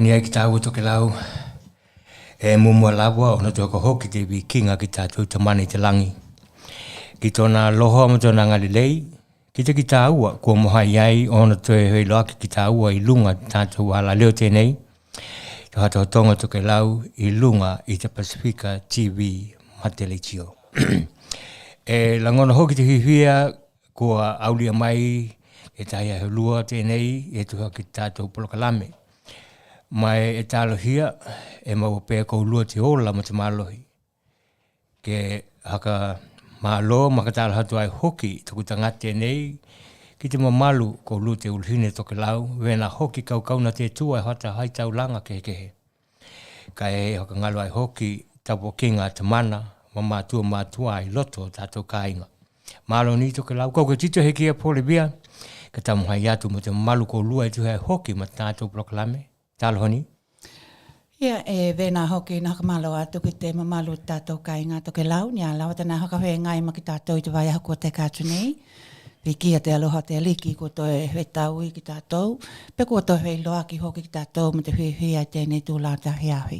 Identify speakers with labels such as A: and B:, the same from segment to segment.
A: Nia ki tāua Tokelau. Mumua lawa o na tuaka hoki te wikinga ki tātou tamani te langi. Ki tōna loho ma tōna ngalilei, ki te ki tāua kua moha iai o na toe hoi loaki ki tāua I lunga tātou ala leo tēnei. Te hata o tonga Tokelau I lunga I te Pasifika TV Mateletio. Langona hoki te hihia kua aulia mai e taia he lua tēnei e tuha ki tātou polokalame. Mai e tālohia e mau pēr kou lua te ola ma te mālohi. Ke haka mālo maka tāla hatu ai hoki taku tangate nei ki te mamalu kou lua te ulhine Tokelau wena hoki kau kauna te tua e hata hai tau langa kekehe. Ka e haka ngalo ai hoki tapo kinga te mana ma mātua ai loto tātou kāinga. Mālo ni Tokelau kau ka tito he kia pole bia ka tamu hai atu mo te mamalu kou lua e tuha hoki ma tātou proklame. Tālohoni?
B: Ia e vena hoki na hakamalo atu ki te mamalu tātou kāinga Tokelau. Nia lawa tana hakawe ngai ma ki tātou I te vai ahako te kātu nei. Wikia te aloha te aliki ko toe he tau I ki tātou. Peko toe he loa ki hoki ki tātou ma te hui ai tēnei tūlata he ahi.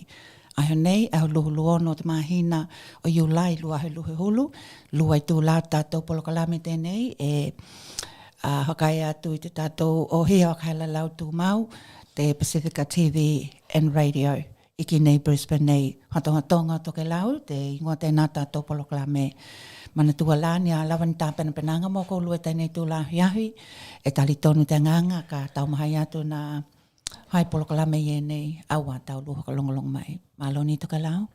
B: Aho nei, aho luhu luono te mahina o iulai lua he luhu hulu. Lua I tūlata tātou polokalame tēnei e hakai atu I te tātou o hea wakaila lau tū mau. Te Pasifika TV and Radio iki nei Brisbane nei hatonga Tokelau te ingoa te nata to poloklame mana tua lani a lawan tāpena penanga mo ko lua nei tula hiahi e tali tonu te nganga ka tau mahai atu na hai poloklame ye nei awa tau luha ka longolong mai maloni Tokelau.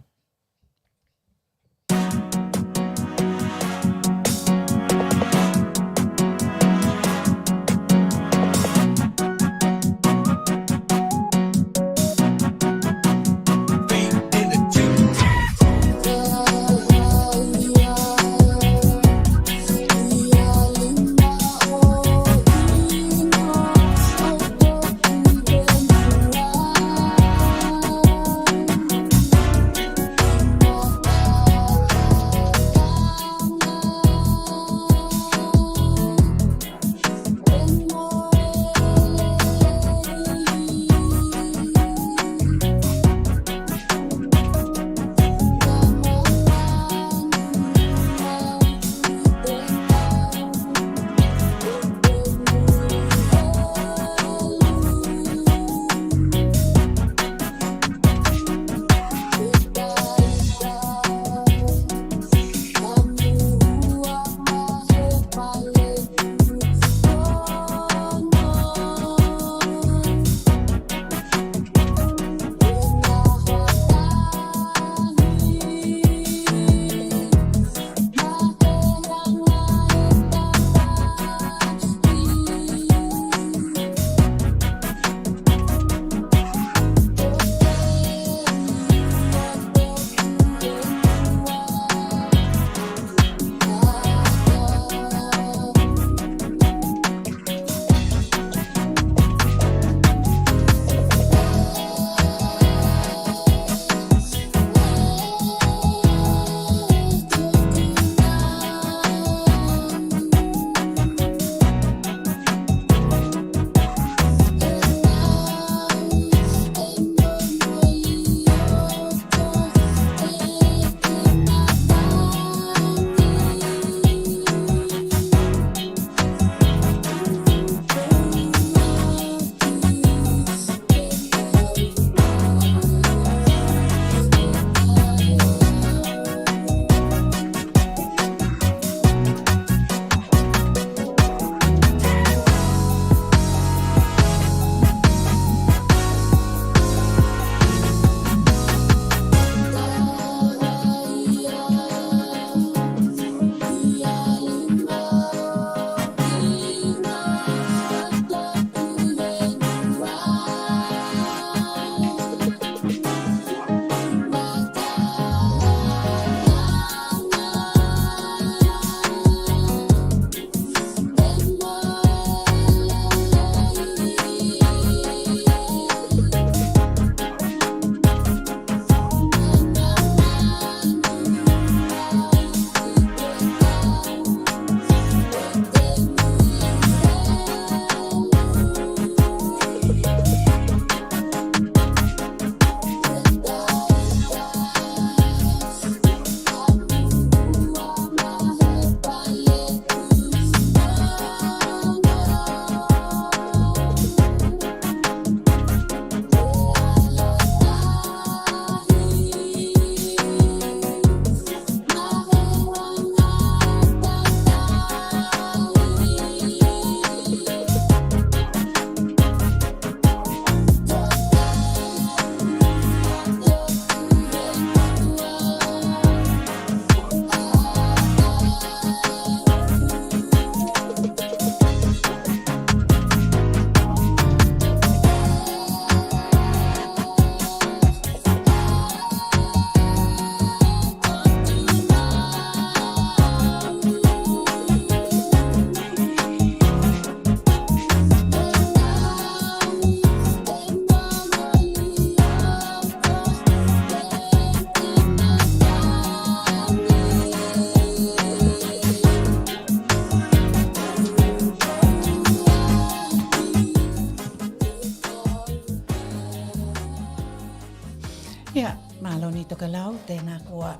B: Tokelau, tēnā kua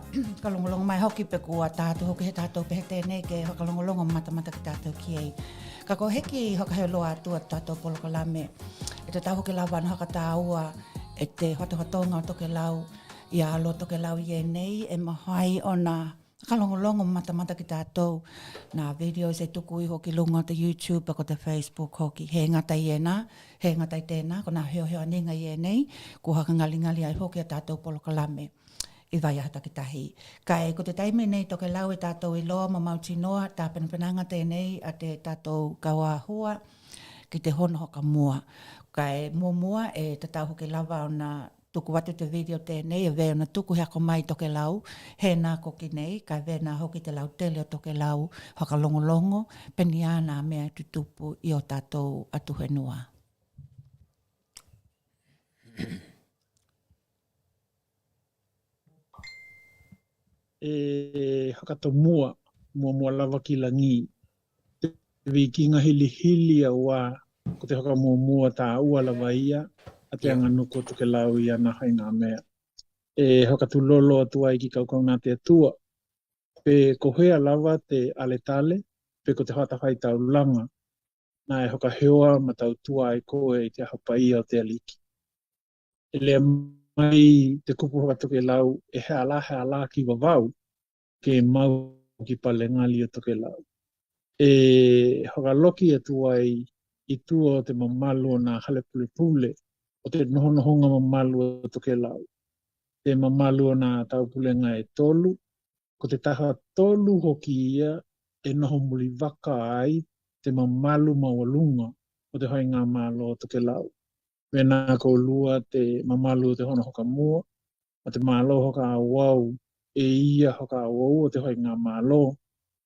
B: kalongolongo mai hoki pe kua tātou hoki he tātou pehe tēnei ke hokalongolongo mata ki tātou ki ei. Ka ko heki hoka he loa atua tātou polokalame. E te tau hoki lawa ana hoka tāua e te hotohotonga o Tokelau i alo Tokelau i e nei e mahai o nā kalongolongo mata ki tātou nā videos e tuku i hoki lunga o te YouTube ko te Facebook hoki. He ngata i e nā, he ngata i tēnā, ko nā heo aninga i e nei, ko haka ngali ai hoki a tātou polokalame i vai aha takitahi. Kai ko te taime nei Tokelau e tātou i loa ma mauti noa, tā penapenanga tēnei a te tātou kaua hua ki te hono hoka mua. Kai mua e te tau hoki lawa o nā tuku watu te video tēnei e veo na tuku hea ko mai Tokelau, he nā koki nei, kai vea nā hoki te lau tele o Tokelau, haka longolongo, peni āna mea tutupu i o tātou atuhenua.
C: Hakato mua lava ki langi. Te wikinga hili a wā, ko te haka mua tā ua lava ia, a te anga nuko Tokelau ia na hai ngā mea. Hokatu lolo atua i ki kaukau nā te atua. Pe ko hea lava te aletale, pe ko te hata hai tau langa, nā e hoka heoa ma tau tua ai koe i te hapai o te aliki. E lea mai te kupu hoka Tokelau e hea la ki wawau, ke mau ki pale ngali o Tokelau. Hoka loki atua i tua o te mamalu o nā hale pule, o te nohonohonga mamalu o Tokelau. Te mamalu o nā taupulenga e tolu, ko te taha tolu hoki ia e noho muli waka ai te mamalu mawalunga o te hai ngā malo o Tokelau. Wena ko lua te mamalu o te hono hoka mua, a te malo hoka awau e ia hoka awau o te hai ngā malo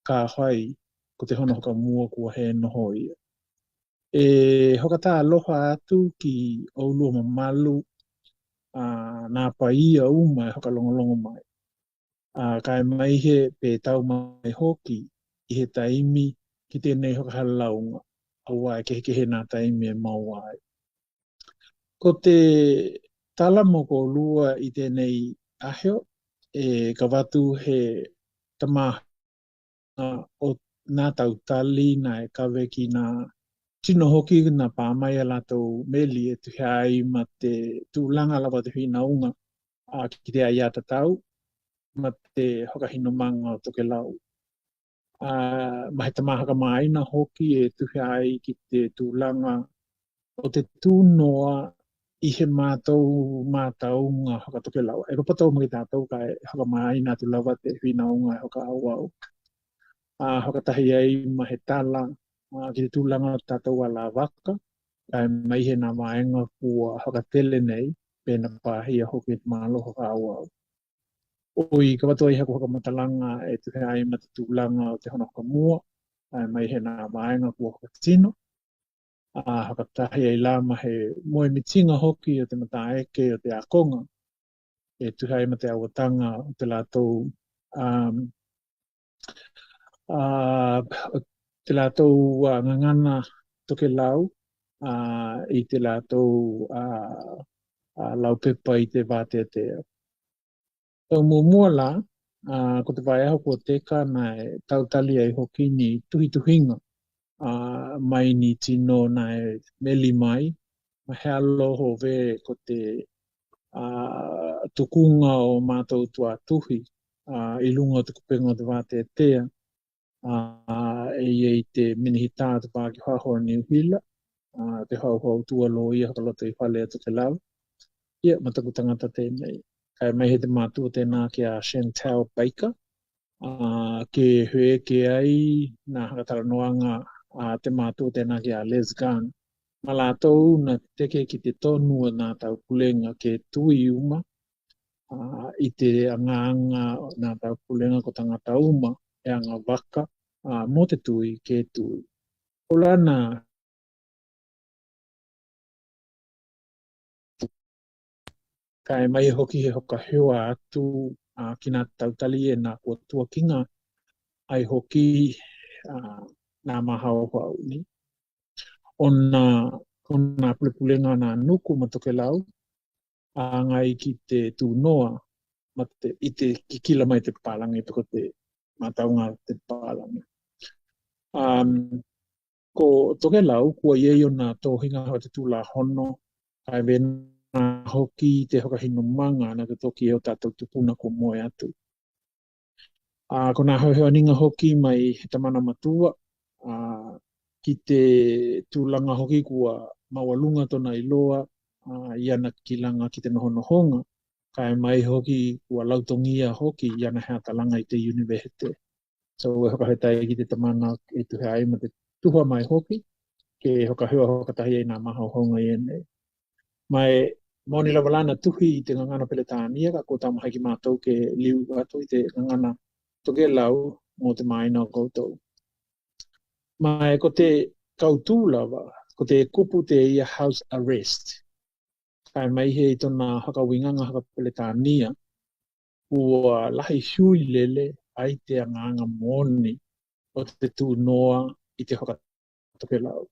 C: ka hai ko te hono hoka mua kua he noho ia. Hoka tā aloha atu ki o lua mamalu nā paia uma e hoka longolongo mai. Kai mai he pe tau mai hoki i he taimi ki tēnei hoka halaunga. Aua e kehe nā taimi e mau ai. Ko te tala moko lua i tēnei aheo, ka watu he tamaha o nā tautali nā e kawe ki nā tino hoki nā pāmai a lātou meli e tuhe ai ma te tūlanga lawa te whinaunga ki te ai ata tau ma te hokahino manga o Tokelau. Mahe tamahaka maaina hoki e tuhe ai ki te tūlanga o te tūnoa i he mātaunga hoka Tokelau. E papatau mo ki tātou ka e hoka maaina tu lawa te whinaunga e hoka auau. Hoka tahi ai mahe tala ki te tūlanga o tātou a la waka. Kai mai he nā maenga kua hoka tele nei pēna pāhia hoki te mālo hoka auau. Oi, ka watu ai hako hoka matalanga e tuhe ai mata tūlanga o te hono hoka mua. Mai he nā maenga kua hoka tino. Haka tahi ai lama he moe mitinga hoki o te mata eke o te akonga. E tuhe ai mata awatanga o te lātou te lātou ngangana Tokelau i te lātou laupepa i te vāteatea. Tau mua la, ko te vai aho kua teka na e tautali ai hoki ni tuhinga mai ni tino na e meli mai. Ma he aloho ve ko te tukunga o mātou tua tuhi i lunga o te kupenga o te vāteatea. E te minihita te pāki haho ni uhila, te hau tua lo i hakalota i whale a Tokelau. Ia, mataku tangata tēnei. Kai mai he te mātua tēnā ki a Chantal Baker, ke hue ke ai nā hakatara noanga te mātua tēnā ki a Les Gunn. Ma lātou na teke ki te tonu nā tau pulenga ke tui uma, i te anga nā tau pulenga ko tangata uma, e anga waka, mo te tui ke tui. Ola nā kai mai hoki he hoka hewa atu ki nā tautali e nā kua tuakinga ai hoki nā mahao hau ni. O nā pulepulenga nā nuku ma Tokelau, ngai ki te tūnoa i te kikila mai te pālangi peko te mātaunga te pālangi. Ko Tokelau, kua iei o nā tōhinga hawa te tūla hono, kai vena hoki te hokahino manga na te toki e o tātou tupuna ko moe atu. Ko nā hauhewaninga hoki mai he tamana matua, ki te tūlanga hoki kua mawalunga tona i loa, iana kilanga ki te nohonohonga, kai mai hoki kua lautongia hoki iana hea talanga i te universite. So e hokahetai ki te tamana e tuhe ai ma te tuha mai hoki, ke hokahua hokatahi e nā maha honga i ene. Mai moni lawalana tuhi i te ngangana Peletania, ka ko tamaha ki mātou ke liu atu i te ngangana Tokelau mō te maina o koutou. Mai ko te kautū lava, ko te kupu te ia house arrest. Kai mai he i tona hakawinganga haka Peletania, ua lahi hui lele ai te anganga moni o te tū noa i te hoka Tokelau.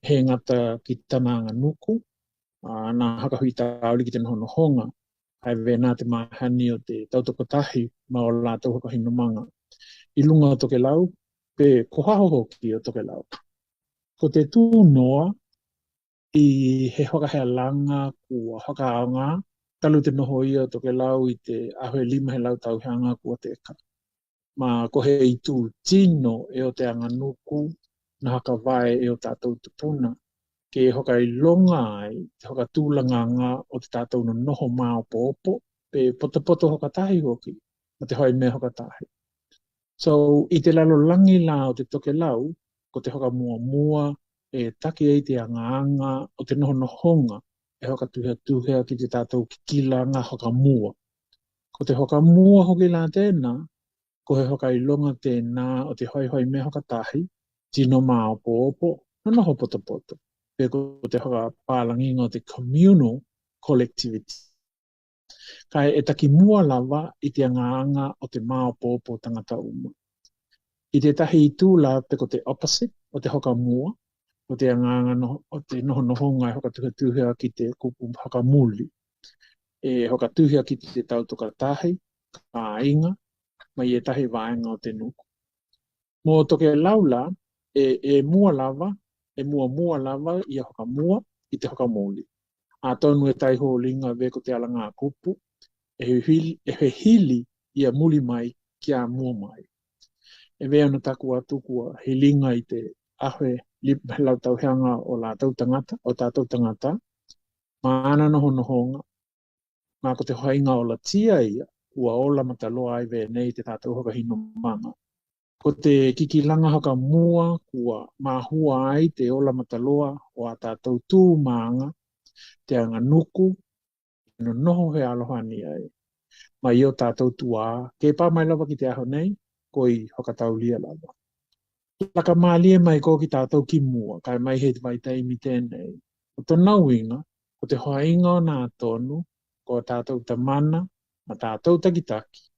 C: He ngata ki tananga nuku, nā hakahui tāuli ki te nohonohonga, hai vena te mahani o te tautokotahi ma o lātou hakahino manga. I lunga o Tokelau, pe kohaho hoki o Tokelau. Ko te tū noa i he hokahea langa kua hokaaonga, talu te noho ia o Tokelau i te ahoe 5 he lau tauheanga kua te eka. Ma ko he i tū tino e o te anganuku, na haka vai e o tātou tupuna, ke hoka i longa ai, te hoka tūlanganga o te tātou no noho mao pōpo, pe poto hoka tahi hoki, ma te hoi mea hoka tahi. So, i te lalo langi la o te Tokelau, ko te hoka mua e take ei te anga o te noho nohonga, e hoka tuhea ki te tātou kikilanga hoka mua. Ko te hoka mua hoki la tēnā, ko he hoka i longa tēnā o te hoi mea hoka tahi, tino mao pōpo, no noho poto. Pe ko te hoka pālanginga o te communal collectivity. Kai e taki mua lava i te anga o te mao pōpo tangata uma. I te tahi i tūla pe ko te opposite o te hoka mua, o te anga o te noho nohonga e hoka tuhea ki te kupu hoka muli. E hoka tuhea ki te tautoka tahi, ka inga, mai e tahi vaenga o te nuku. Mō Tokelau la, e mua lava, e mua lava i a hoka mua i te hoka mōli. A tonu e tai holinga ve ko te alanga kupu, e he hili i a muli mai ki a mua mai. E vea no taku atu kua hilinga i te ahoe lau tauheanga o la tātou tangata, maana nohonohonga, mā ko te hoinga o la tia ia, ua ola mataloa ai ve nei te tātou hoka hino manga. Ko te kikilanga haka mua kua mahua ai te ola mataloa o a tātou tū maanga, te anga nuku, no noho he alohani ai. Ma i o tātou tua, ke pā mai lava ki te aho nei, ko i hoka taulia lava. Laka mālie mai ko ki tātou ki mua, kai mai he te vaitai mi tēnei. O tōna winga, ko te hoainga o nā tonu, ko tātou tamana, ma tātou takitaki,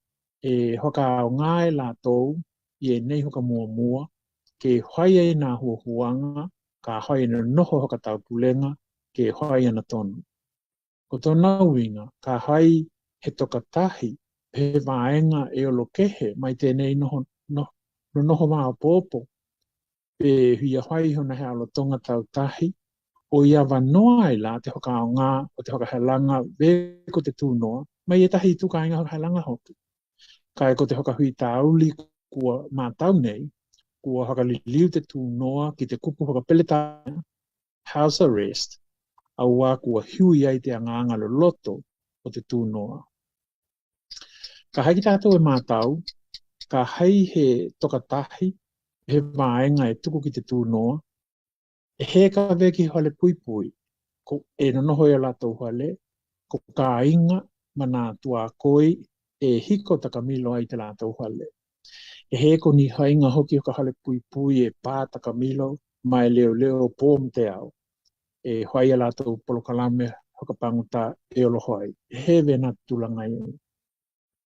C: e hoka au ngāe la tōu, i e nei hoka mua, ke hoai e nā huanga, ka hoai e noho hoka tau pulenga, ke hoai ana tonu. Ko tōna winga, ka hoai he toka tahi, he vaenga e olo kehe, mai tēnei noho maa pōpo, pe hia hoai hona he alo tonga tau tahi, o ia wanoa ai la te hoka ao ngā, o te hoka helanga, ve ko te tūnoa, mai e tahi tuka inga hoka helanga hoki. Kai ko te hoka hui tāuli, kua mātau nei, kua haka liu te tūnoa ki te kupu hoka Peletania, house arrest, aua kua hui ai te anganga lo loto o te tūnoa. Ka hai ki tātou e mātau, ka hai he toka tahi, he vaenga e tuku ki te tūnoa, e he ka veki hale pui, ko e noho e lātou hale, ko ka inga mana tua koi, e hiko takamilo ai te lātou hale. E he ko ni hainga hoki o ka hale pui e pā takamilo, mai leo pōm te au. E hoai a lātou polokalame hoka panguta e olo hoai. E he vena tulanga i.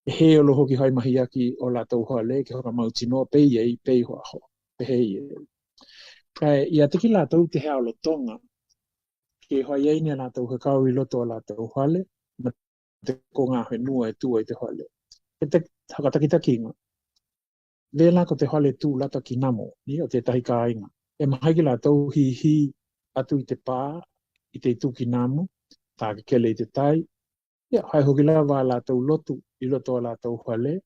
C: E he olo hoki hai mahi aki o lātou hale, ke hoka mautinoa pei ei, pei hoa ho. Pe he i e. Kai ia tiki lātou te hea o lo tonga, ke hoai ei ni a lātou kakau i loto a lātou hale, te ko ngā whenua e tua i te hole. E te hakatakikinga. Vela ko te hole tū lata ki namo, ni o te tahi ka ainga. E mahai ki la tau hi atu i te pā, i te itu ki namo, tā ke kele i te tai. Ia, hai hoki la wā la tau lotu, i loto la tau hole.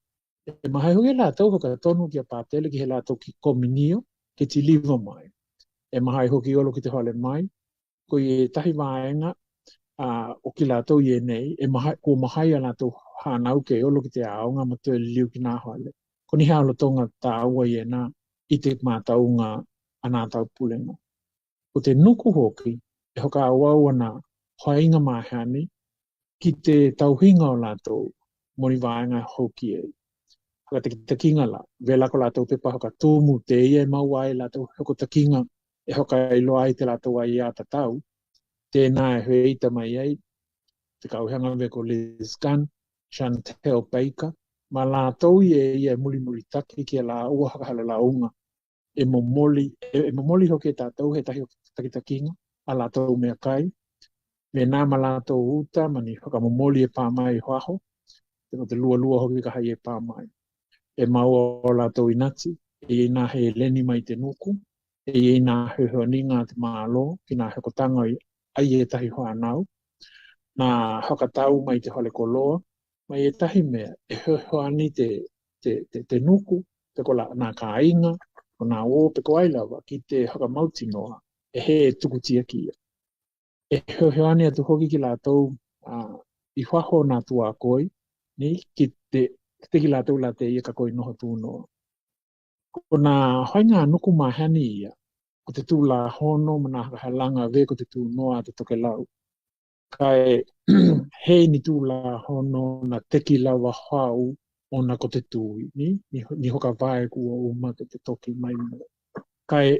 C: E mahai hoki la tau hoka tonu ki a pātele ki he la tau ki kominio, ke ti liva mai. E mahai hoki olo ki te hole mai, ko i tahi wāenga, o ki la tau i e nei, ko mahai a la tau hānau ke olo ki te aonga ma tue liu ki nā hole. Ko ni hao tonga tā ua i e nā, i te mātau ngā anā tau pulenga. Ko te nuku hoki, e hoka awau ana hoainga mahani, ki te tauhinga o lātou moni vāenga hoki e. Haka te kinga la, vela ko lātou pepa hoka tūmu te ia e maua e lātou hoko te kinga e hoka i loa i te lātou ai a tatau. Tēnā e hueita mai ai, te kauhanga me ko Liz Gunn, Chantel Baker, ma lātou i e muli taki ki a la ua haka hala la unga. E momoli hoki e tātou he tahi hoki te kinga, a lātou mea kai, me nā ma lātou uta, mani hoka momoli e pāmai i hoaho, te lua hoki ka hai e pāmai. E maua o lātou inati, e nā he leni mai te nuku, e nā he honinga te mālo, ki nā he kotanga ai e tahi hoa nau, nā hakatau mai te hale koloa, mai e tahi mea, e hoani te nuku, te kola nā ka inga, o nā o pe ko ailawa, ki te hakamauti noa, e he tukutia kia. E hoani atu hoki ki lātou i whaho nā tua koi, ni ki te ki lātou la te ia ka koi noho tū noa. Ko nā hoinga nuku mahani ia, ko te tū la hono, mana halanga ve ko te tū noa te Tokelau. Kai hei ni tū la hono na teki lawa hau o na ko te tūi, ni hoka vae kua uma te toki mai mo. Kai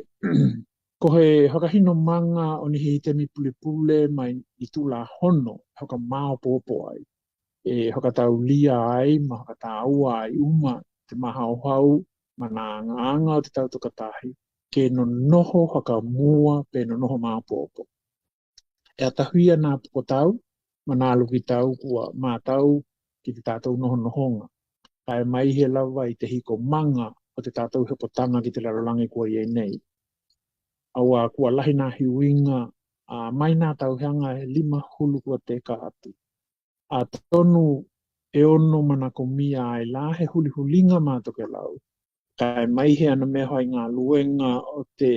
C: ko he hakahino manga o ni hi te mi pule mai i tū la hono, hoka mao popo ai. E hoka tau lia ai, ma hoka tau ai uma, te maha o hau, ma nā nganga o te tau tokatahi, ke no noho haka mua pe no noho mao popo. E atahuia nā poko tau, ma nā luki tau kua mā tau ki te tātou noho nohonga. Kai mai he lawa i te hiko manga o te tātou hepotanga ki te larolangi kua i nei. Aua kua lahi nā hiuinga, mai nā tau hanga he 5 hulu kua te ka atu. A tonu e ono mana ko mia ai la he huli hulinga mā Tokelau. Kai mai he ana mea hoi ngā luenga o te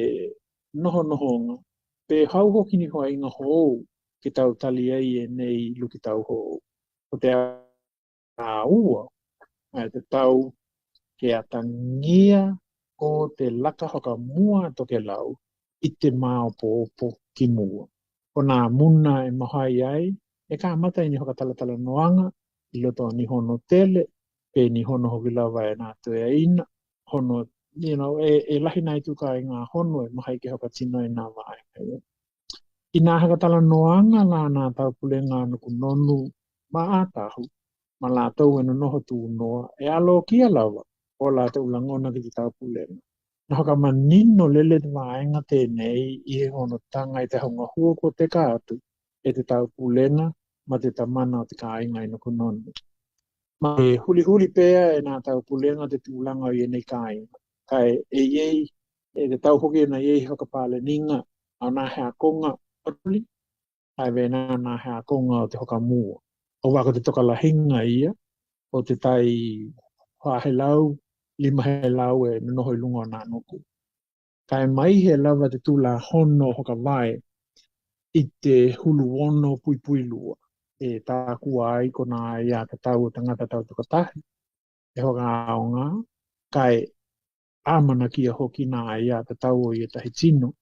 C: noho nohonga. Pe hau hoki ni hoi ngā hou ki tau tali ai e nei luki tau hou. O te a ua, ai te tau ke atangia o te laka hoka mua Tokelau i te mao pōpo ki mua. O nā muna e mahai ai, e ka mata i ni hoka talatala noanga, i loto ni hono tele, pe ni hono hoki lawa e nā tue ina, hono, e lahi nai tuka i ngā hono e mahai ke hoka tino i nā wae. I nā haka tala noanga la nā tau pule ngā nuku nonu ma ātahu, ma lā tau e no noho tū noa, e alo kia lawa, o lā tau langona ki te tau pule. Nā haka manino lele te waenga tēnei i he hono tanga i te honga hua ko te kātu, e te tau pulenga, ma te tamana o te kāinga i nuku nonu. Ma e huli pēa e nā tau pulenga te tūlanga i e nei kāinga. Kai e iei, e te tau hoki e na iei hoka pāle ninga, au nā hea konga otuli, ai vena nā hea konga o te hoka mua. O wako te toka lahinga ia, o te tai whahelau, 5 he lau e noho i lunga o nā nuku. Kai mai he lawa te tūla hono hoka vai, i te hulu ono pui lua. E tā kua ai ko nā ia te tau o tangata tau tukatahi. E hoka aonga, kai āmana kia hoki nā ia te tau o i e tahi tino,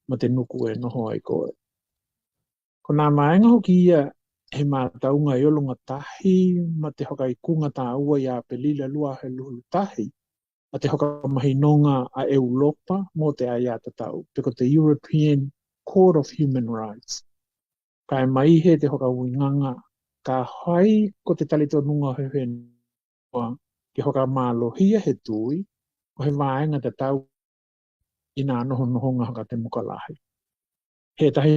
C: ma te nuku e noho ai koe. Ko nā maenga hoki ia he mātaunga i olunga tahi, ma te hoka i kunga tā ua i a pelila lua he luhulu tahi, a te hoka mahinonga a Europa mo te aia te tau, peko te European Court of Human Rights. Kai mai he te hoka uinganga, ka hai ko te talito nunga he whenua, ke hoka mālohia he tui, ko he maenga te tau i nā noho nohonga hoka te mukalahi. He tahi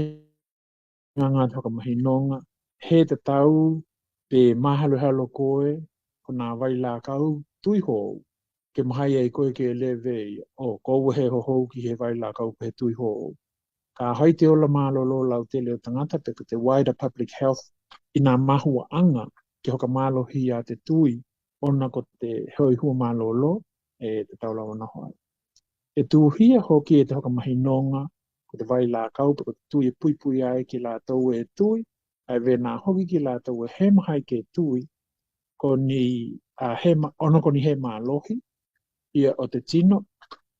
C: nganga te hoka mahinonga, he te tau pe mahalo halo koe, ko nā wai la kau tui hou, ke mahai ai koe ke lewe, o kou he ho hou ki he wai la kau pe tui hou. Ka hai te ola mālolo lau te leo tangata pe te wider public health i nā mahua anga ke hoka mālo hi a te tui, ona ko te hoi hua mālolo e te taulawa na hoa. E tuhia hoki e te hoka mahi nonga, ko te vai la kau, pe ko te tui e pui pui ai ki la tau e tui, ai ve nā hoki ki la tau e he mahai ke tui, ko ni, ono ko ni he mā lohi, ia o te tino,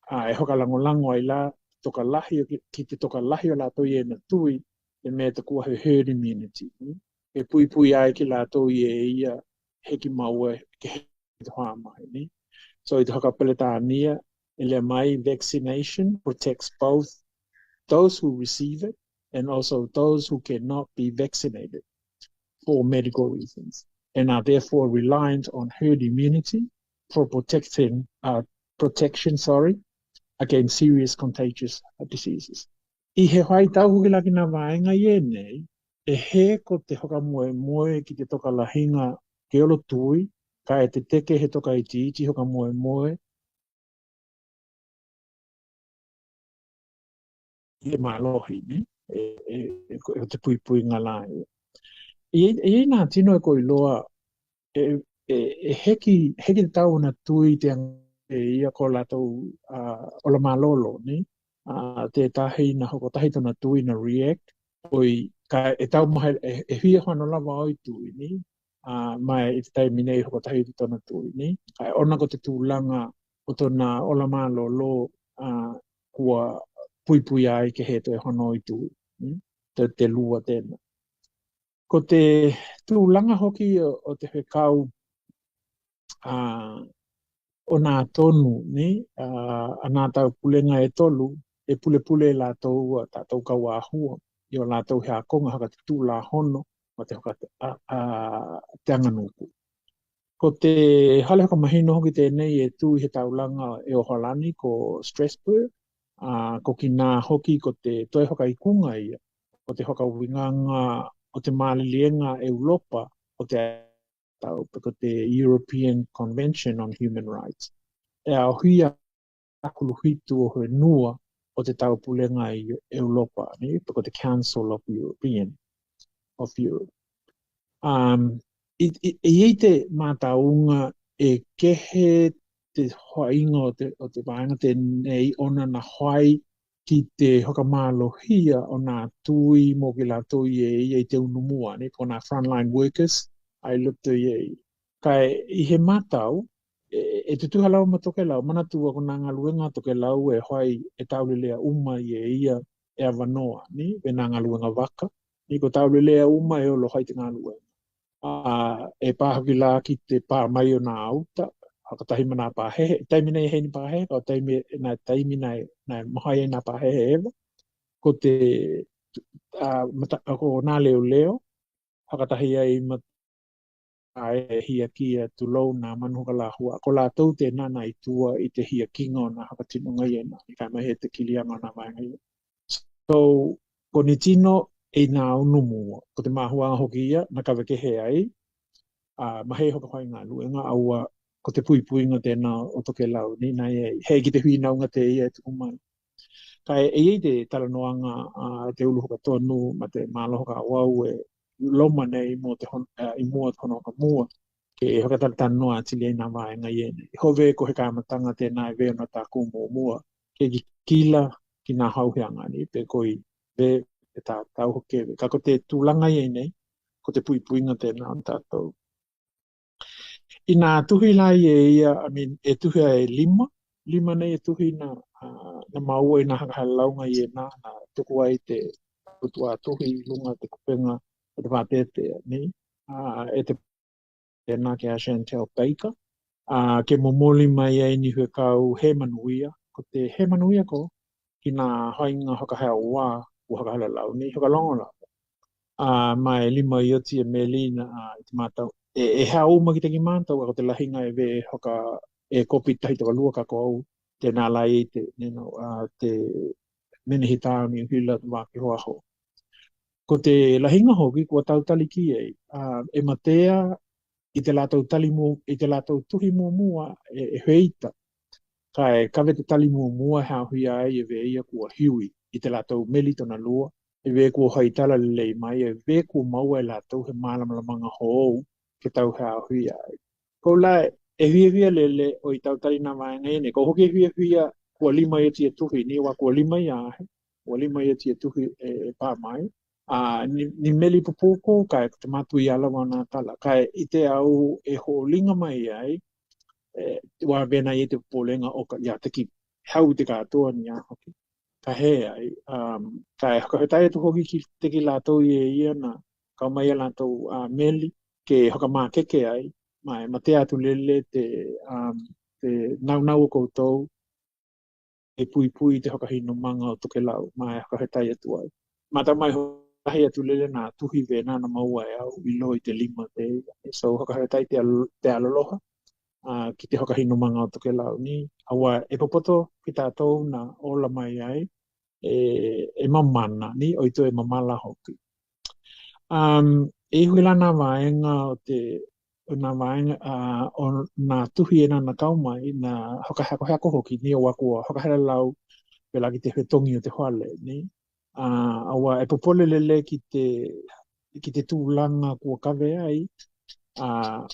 C: e hoka lango lango ai la, toka lahi, ki te toka lahi o la tau e na tui, e mea te kua he herd immunity. E pui pui ai ki la tau e ia, heki maua ke he te hoa mai, ni. So i te hoka peletania, ele mai vaccination protects both those who receive it and also those who cannot be vaccinated for medical reasons and are therefore reliant on herd immunity for protection, against serious contagious diseases. I he hai tau huki laki nā vaenga i nei, e he ko te hoka moe moe ki te toka lahinga ke olo tui, ka e te teke he toka iti hoka moe moe, i mā lohi, ne? E te pui pui ngā lai. I nā tino e koi loa, e heki te tau na tui te ia ko lātou o la mālolo, ne? Te tahi na hoko tahi tona tui na react, oi ka e tau maha e hia hoano lava oi tui, ne? Mai i te taimi nei hoko tahi tona tui, ne? Ka ona ko te tūlanga o tona o la mālolo kua pui pui ai ke he te hono i tui, te lua tēnā. Ko te tūlanga hoki o te whekau o nā tonu, ne? A nā tau pulenga e tolu, e pule pule la tau tātou kau āhua, i o la tau hea konga haka te tūla hono, ma te hoka te anganuku. Ko te hale haka mahino hoki tēnei e tū he taulanga e o Holani ko Strasbourg, ko ki nā hoki ko te toi hoka i kunga ia, ko te hoka winganga o te mālilienga Europa, o te tau, ko te European Convention on Human Rights. E a huia akuluhitu o he nua o te tau pulenga i Europa, ne? Ko te Council of Europe. I te mātaunga e kehe te hoainga o te vāinga te nei ona na hoai ki te hokamālohia o nā tui mō ki la tui e te unumua, ne? Ko nā frontline workers, ai luto i kai i he mātau, e te tuhalau ma Tokelau, mana tua ko nā ngaluenga Tokelau e hoai e taulelea uma i ia e awanoa, ne? Ve nā ngaluenga waka, ni ko taulelea uma e olo hai te ngaluenga. E pāhoki la ki te pā mai o nā auta, haka tahi mana pāhehe, taimi nei hei ni pāhehe, o taimi nai mahai e nā pāhehe ewa, ko te, ko nā leo leo, haka tahi ai e hia kia tu lou nā manu ka la hua, ko la tau te nana i tua i te hia kinga o nā haka tino ngai e nā, i kai mai he te kilianga o nā mai ngai. So, ko ni tino e nā unumua, ko te mahuanga hoki ia, na kaweke he ai, mahe hoka whai ngā luenga aua ko te pui pui ngā tēnā o Tokelau, ni nai e, he ki te hui naunga te ia e tuku mai. Kai e te talanoanga te ulu hoka tonu, ma te mālo hoka awau e loma nei i mua te hono ka mua, ke e hoka talanoa atili e nā vai ngai e nei. Hove ko he kāmatanga tēnā e veo na tā kumo mua, ke ki kila ki nā hauheanga ni, pe koi ve e tā tau hoke, ka ko te tūlanga e nei, ko te pui pui ngā tēnā o tātou. I nā tuhi lai e ia, e tuhi ai lima nei e tuhi na maua i nā hangahalaunga i e nā tuku ai te putua tuhi lunga te kupenga o te whātetea, ni? E te nā ke a Chantel Baker, ke momoli mai ai ni hua kau he manuia, ko te he manuia ko, ki nā hainga haka hea wā, ua haka halalau, ni haka longola. Mai lima i oti e Melina i te mātau. E hea uma ki te ki mātau, ako te lahinga e ve hoka e kopi tahi toka lua kako au, te nā lai te menehi tāu ni hila te wāki hoa ho. Ko te lahinga hoki kua tautali ki ei, e matea i te lātou i te lātou tuhi mua e heita. Kai kawe te tali mua hea hui ai e ve ia kua hiui i te lātou meli tona lua. E ve kua haitala le lei mai, e ve kua maua e lātou he mālamalamanga hou ke tau hea hui ai. Ko lai, e huia lele o i tautali nā vaenga ene. Ko hoki huia kua lima ia tia tuhi, ni wa kua lima ia ahe. Kua lima ia tia tuhi e pā mai. Ni meli pupuko, kai te matu i ala wana tala. Kai i te au e ho linga mai ai, wa vena i te polenga o ka ia te ki hau te katoa ni a hoki. Ka he ai, kai hakahetai tu hoki ki te ki lātou i e ia na kau mai a lātou meli ke hoka mā keke ai, mai ma te atu lele te nau o koutou e pui te hoka hino manga o Tokelau, mai hakahetai atu ai. Mata mai hokahi atu lele nā tuhi vena na maua e au i loi te lima te ia. So hakahetai te aloloha. Ki te hokahino manga o Tokelau ni. Awa e popoto ki tātou na ola mai ai e mamana ni o ito e mamala hoki. E hui lana vaenga o te nā vaenga o nā tuhi e nana kau mai na hokahako hoki ni o wakua hokahela lau pela ki te whetongi o te whale ni. Awa e popole lele ki te tūlanga kua kawe ai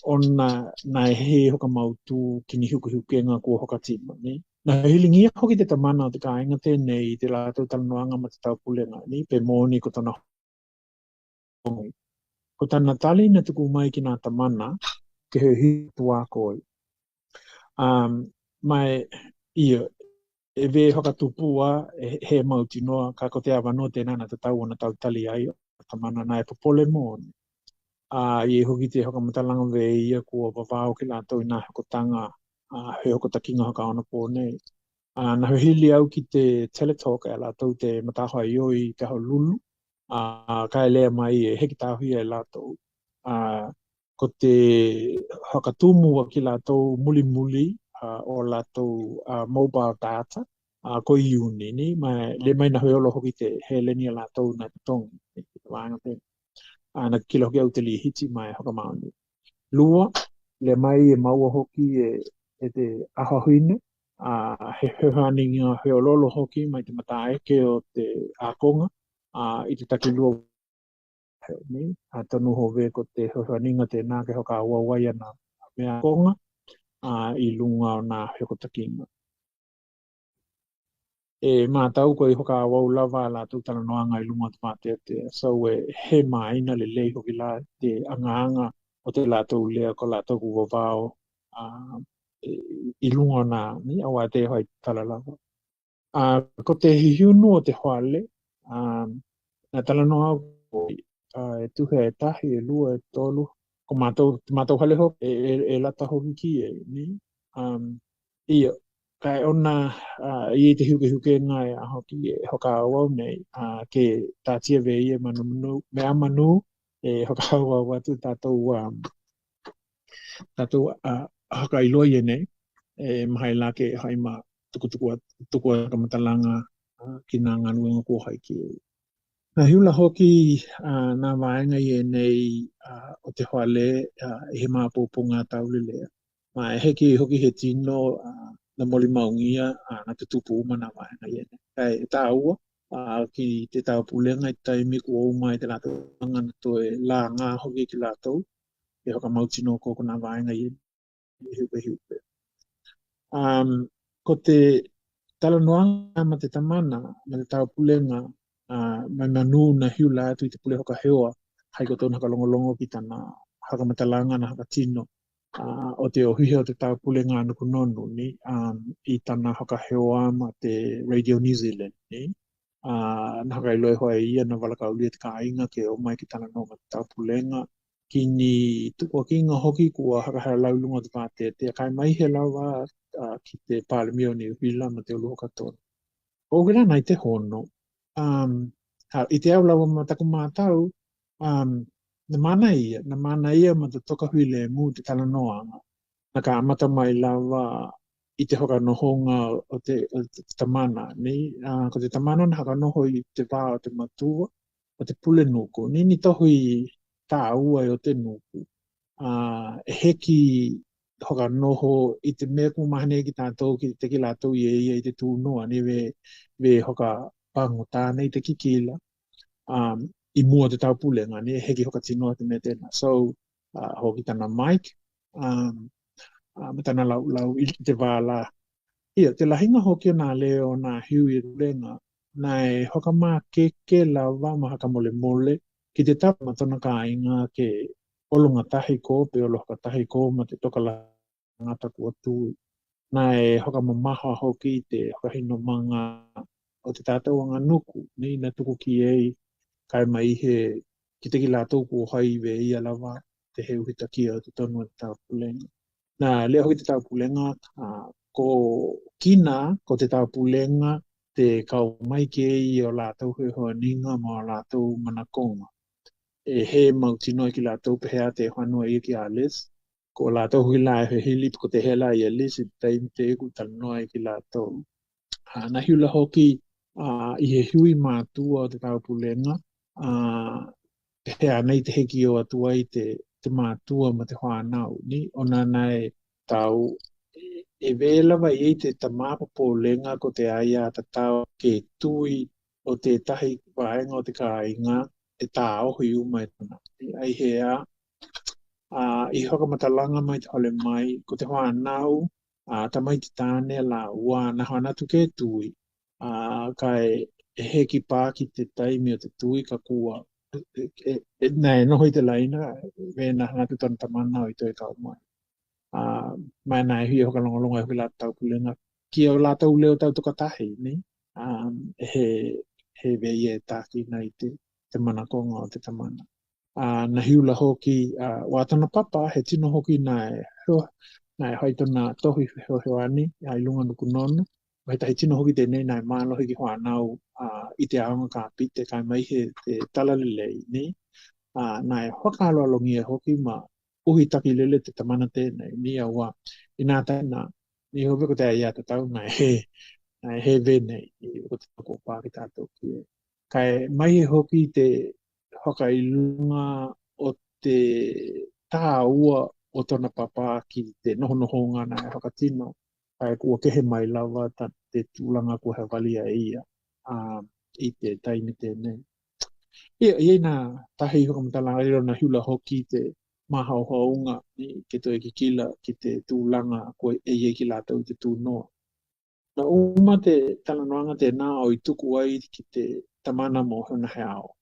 C: ona na he hoka mautu ki ni hukuhukenga kua hoka tima ni. Na hilingia hoki te tamana o te kāinga tēnei i te lātou talanoanga ma te tau pulenga ni, pe mōni ko tana hongi. Ko tana tali na tuku mai ki nā tamana ke he hitu a koi. Mai ia, e ve hoka tupua he mauti noa, ka ko te awanoa tēnā na te tau ona tau tali ai o tamana na e popole mōni. I e hoki te hoka matalanga ve ia kua wawao ki lātou i nā hokotanga he hokotakinga hoka ona pōnei. Na hili au ki te teletalk e lātou te matahoa i oi te hau lulu. Ka e lea mai e heki tāhui e lātou. Ko te hakatūmua ki lātou muli o lātou mobile data ko i uni ni. Le mai na hoiolo hoki te he leni a lātou na tongi. Wānga te. Na kilo hoki au te li hiti mai hoka mauni. Lua, le mai e maua hoki e te ahahuine. He haninga he ololo hoki mai te matae ke o te akonga i te taki lua ni tonu hove ko te haninga te nā ke hoka awawai ana me akonga i lunga o nā hekotakinga. Mā tau ko i hoka awau lava la tu tala noanga i lunga te mātea te so he maina le lei hoki la te anga o te lātou lea ko lātou kuwawao i lunga o nā ni awa te hoi tala lava. Ko te hiunu o te hoale, na tala noa e tuhe e tahi, e lua, e tolu, ko mātou hale ho, e lata hoki ki e, ni. Ia, kai ona i te huke ngai a hoki e hoka awau nei, ke tātia ve ia manu, me a manu, e hoka awau atu tātou hoka iloi e nei, e mahai la ke haima tuku ka matalanga ki nā nganuenga kua hai ki. Na hiula hoki nā vaenga i e nei o te hoale e he māpōpunga taule lea. Ma e heki hoki he tino na moli maungia na te tupu uma nā vaenga i e nei. Kai e tā ua ki te tau pulenga i taimi kua uma i te lātou ngana toe la ngā hoki ki lātou e hoka mautino koko nā vaenga i e hiupe. Ko te tala noanga ma te tamana, ma te tau pulenga, mai manu na hiula atu i te pule hoka heoa, hai ko tōna haka longolongo ki tana haka matalanga na haka tino, o te ohihe o te tau pulenga anuku nonu ni, i tana haka heoa ma te Radio New Zealand ni, na haka iloi hoa ia na walakau lia te kāinga ke o mai ki tana no ma te tau pulenga, ki ni tukua kinga hoki kua haka hara laulunga te pātea, te kai mai he lawa ki te pālemio ni uwila ma te uluho katoa. O kira nai te hono, i te au lawa ma taku mātau, na mana ia ma te toka hui le mu te tala noanga, na ka amata mai lawa i te hoka nohonga o te tamana, ni? Ko te tamana na haka noho i te wā o te matua, o te pule nuku. Nini tohui tā ua o te nuku. Heki hoka noho i te mea kumahane ki tātou ki te ki lātou i te tūnoa ni we hoka pango tāne i te kikila. I mua te tau pulenga ni heki hoka tinoa te mea tēnā. So, hoki tana Mike, me tana lau i te wāla. Ia, te lahinga hoki o nā leo nā hiu i rulenga, nai hoka mā ke lava ma haka mole mole, ki te tapa tona ka inga ke olunga tahi ko, pe oloka tahi ko, ma te toka la ngata kua tui. Nai hoka mamaha hoki te hoka hino manga o te tātou anga nuku, ni na tuku ki ei, kai mai he, ki te ki lātou kua hai we ia lava, te heu hita kia o te tonu o te tau pulenga. Nā leo hoki te tau pulenga, ko kina, ko te tau pulenga, te kau mai ke i o lātou hui hoa ninga ma o lātou manakonga. He mautino ki lātou pehea te whanua i ki a Liz. Ko lātou hui lai he hilip ko te hela i a Liz i taim te iku talanoa i ki lātou. Na hiula hoki i he hui mātua o te tau pulenga. Pehea nei te heki o atua i te mātua ma te whanau. Ni ona nei tau e velawa i te tamapa pulenga ko te aia ta tau ke tui o te tahi waenga o te kāinga e tā ohi umai tana. Ai hea, i hoka matalanga mai te hole mai, ko te hoa nau, tamai te tāne la ua na hoa natu ke tui, kai e heki pāki te taimi o te tui ka kua. Nei, noho i te laina, vena ngatu tona tamana o i toi kau mai. Mai nai hui hoka longolonga e hui la tau pulenga. Kia o la tau leo tau toka tahi, ni? He vei e tāki nei te manakonga o te tamana. Na hiula hoki, wātana papa, he tino hoki nai haitona tohi heoheoani, ai lunga nuku nono. Mai tahi tino hoki te nei nai mālohi ki whanau i te aonga ka pite, kai mai he te talalelei, ni? Nai whakalo alongia hoki ma uhi taki lele te tamana tēnei, ni awa. I nā taina, ni hope ko te aia te tau, nai he venei, i o te tako pāki tātou ki e. Kai mai he hoki te whakailunga o te tāua o tona papa ki te noho nohonga na e whakatino. Kai kua kehe mai lava ta te tūlanga kua he walia ia i te taimi tēnei. Ia nā tahi hokamtalanga iro na hula hoki te mahau hounga ni ke toi ki kila ki te tūlanga kua e ki lātou te tūnoa. Na uma te talanoanga te nā o i tuku ai ki te tamana mo hona he ao.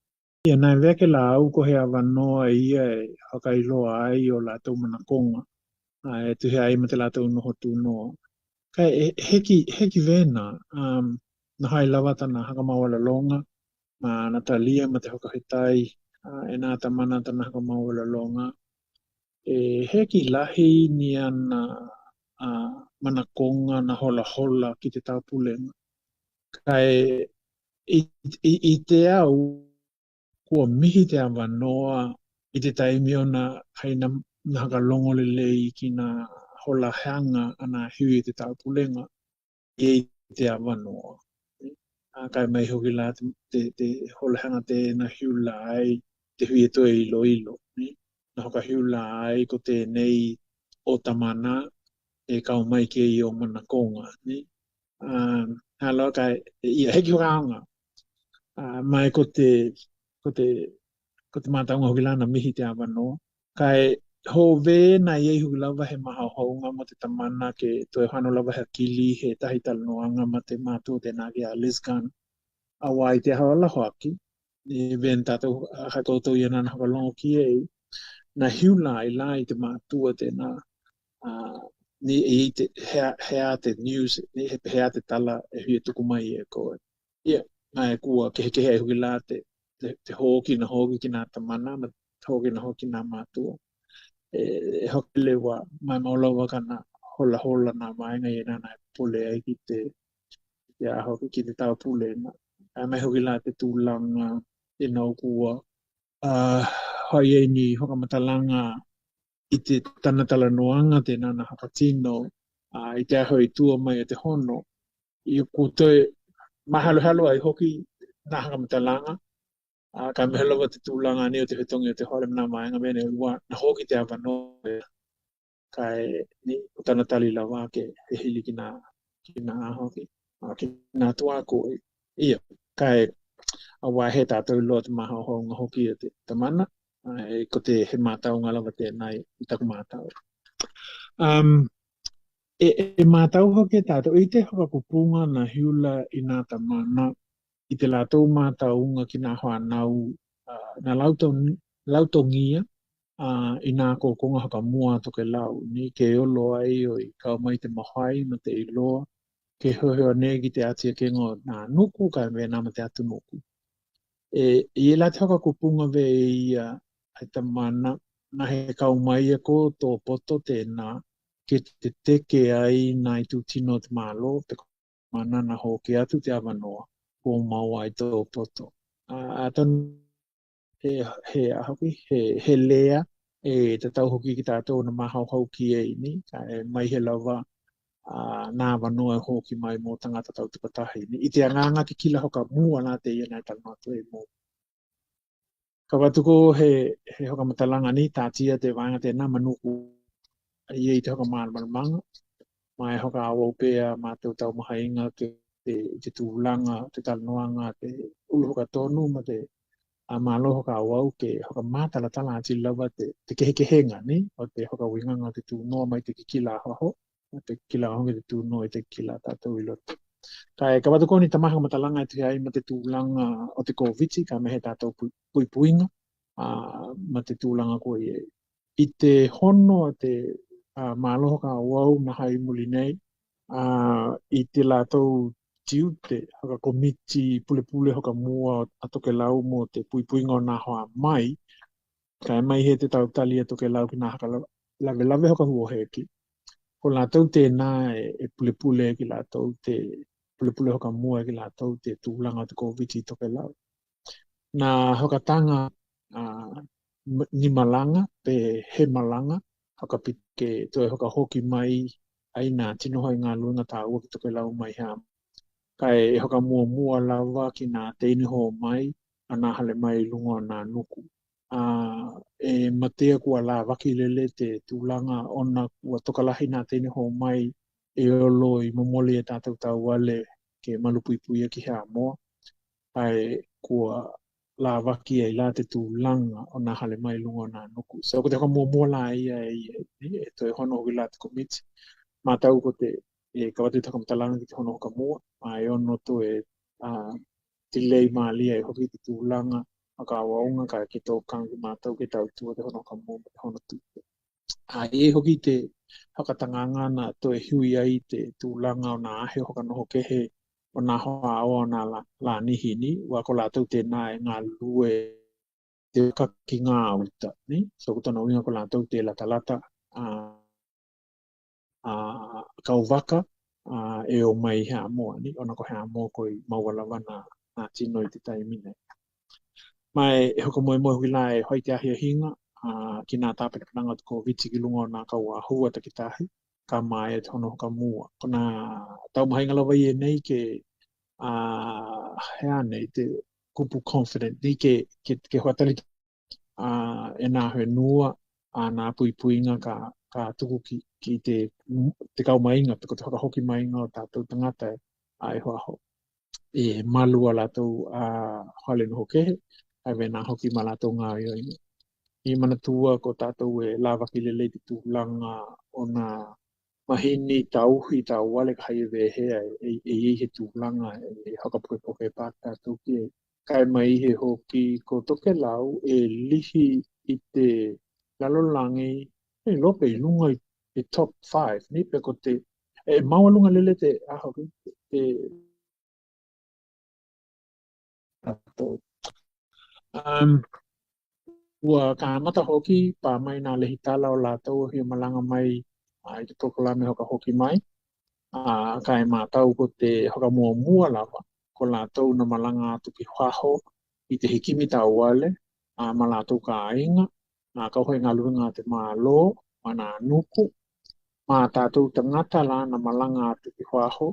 C: Ia nai veke la au ko he awanoa ia e hakailoa ai o lātou manakonga. E tuhe ai ma te lātou noho tūnoa. Kai heki vena, na hai lawa tana hakamawala longa, ma Natalia ma te hokahitai, e nā tamana tana hakamawala longa. Heki lahi ni ana manakonga na hola hola ki te tāpulenga. Kai i te au kua mihi te awanoa i te taimi o na haina na haka longo lelei ki na hola hanga ana hui i te tāpulenga i te awanoa. Kai mai hoki la te hola hanga te na hiu lai te hui e toi ilo ilo. Na hoka hiu lai ko te nei o tamana e kau mai ke i o mana konga. Halo kai ia heki hoka anga. Mai ko te mātaunga hoki lana mihi te awanoa. Kai ho ve na iei hui lava he maha hounga mo te tamana ke toe whano lava he kili he tahi talanoanga ma te mātua te nāki a Liskan. A wai te hawala hoaki. Ni ven tātou hakoutou i anana hawalongo ki ei. Na hiu lai lai te mātua te nā. Ni i te hea te news, ni hea te tala e hui e tuku mai e koe. Ia, mai kua kehe e hui la te hoki na hoki ki nā tamana, ma hoki na hoki nā mātua. E hoki lewa, mai maulawa kana hola hola nā maenga i nana e pule ai ki te hoki ki te tau pule na. Mai hoki la te tūlanga e nau kua. Hoi e ni hoka matalanga i te tana talanoanga te nana hapatino, i te aho i tua mai e te hono. I ko toi mahalo halo ai hoki nā haka matalanga. Ka me lava te tūlanga ni o te whitongi o te hore mna maenga mene ua na hoki te awano kai ni utana tali lava ke he hili ki na hoki. Ki na tua ko ia kai a wā he tātou loa te maha ho ngā hoki e te mana. Ko te he mātau ngā lava tēnei i taku mātau. E mātau hoki e tātou i te whakapupunga na hiula i nā ta mana i te lātou mātaunga ki nā whanau na lautongia i nā kōkonga haka mua Tokelau ni ke olo ai o i kau mai te mahai ma te iloa ke hoheo negi te atia kengo nā nuku kai me nā ma te atu nuku. I la te whakakupunga ve ia ai ta mana na he kau mai e ko tō poto tēnā ke te teke ai nā i tu tino te malo pe mana na ho ke atu te awanoa ko mau ai tō poto. He lea e te tau hoki ki tātou na mahau hau ki e ni mai he lava nā wanoa e hoki mai mō tangata tau tukatahi ni. I te anganga ki kila hoka mua nā te ia nai tala mātua e mō. Ka watuko he hoka matalanga ni tātia te wāinga te nā manuku i e te hoka mānamanga. Mai hoka awau pēa mātou tau mahainga te tūlanga, te talanoanga, te ulu hoka tonu ma te malo hoka awau ke hoka mātala tala ati lawa te kehekehenga ni o te hoka winganga te tūnoa mai te kikila hoho. Te kila honga te tūnoa i te kila tātou i loto. Ka watuko ni tamaha matalanga te ai ma te tūlanga o te COVID, ka mehe tātou puipuinga ma te tūlanga ko i e. I te hono te māloho ka wau na hai muli nei, i te lātou tiu te haka komiti pule hoka mua a Tokelau mo te puipuinga o nā hoa mai, ka mai he te tau tali a Tokelau ki nā haka lave hoka huoheki. Ko lātou tēnā e pule ki lātou te pule hoka mua ki lātou te tūlanga o te COVID i Tokelau. Nā hoka tanga ni malanga pe he malanga hoka pike toi hoka hoki mai ai nā tino hoi ngā luenga tā ua ki Tokelau mai hea. Kai hoka mua lava ki nā teini ho mai a nā hale mai lunga o nā nuku. E matea kua la waki lele te tūlanga ona kua tokalahi nā teini ho mai e olo i momoli e tātou tau wale ke malupuipuia ki hea moa. Ai kua la waki e la te tūlanga o nā hale mai lunga o nā nuku. So ko te hoka mua la ia e toi hono hoki la te komiti. Mātau ko te kawatu taka matalanga ki te hono hoka mua. Ai ono to e te lei maalia e hoki te tūlanga a ka waunga ka ke tō kangi mātau ke tau tua te hono ka mua te hono tūte. E hoki te hakatanganga na to e hui ai te tūlanga o nā ahe hoka noho kehe o nā hoa awa o nā la nihi ni, wa ko lātou tēnā e ngā lue te kaki ngā auta. Ni? So kutana winga ko lātou te latalata kauwaka e o mai hea moa ni, ona ko hea moa koi maualawa nā tino i te taimine. Mai e hoka moe hui la e hoi te ahia hinga ki nā tāpena kananga te ko viti ki lunga o nā kaua hua takitahi ka mai e te hono hoka mua. Ko nā tau mahinga lawa i e nei ke hea nei te kupu confident ni ke hoatari e nā hoi nua nā puipuinga ka tuku ki te kau mainga, te ko te hoki mainga o tātou tangata e hoaho. E malua lātou hale noho kehe, ai wena hoki ma lātou ngā ioina. I mana tua ko tātou e lawaki lelei te tūlanga o nā mahini tauhi tau wale ka hai wehea e he tūlanga e hakapoke pā tātou ki e kai mai he hoki ko Tokelau e lihi i te lalolangi e lope i lunga i top 5 ni pe ko te e mawalunga lele te ahoki te ua ka mata hoki pa mai nā lehi tala o lātou hi malanga mai i te Tokelau me hoka hoki mai kai mātau ko te hoka mua lava ko lātou na malanga atu ki whaho i te hikimi tā wale ma lātou ka ainga kau hoi ngā luenga te mālo ma nā nuku ma tātou tangata la na malanga atu ki whaho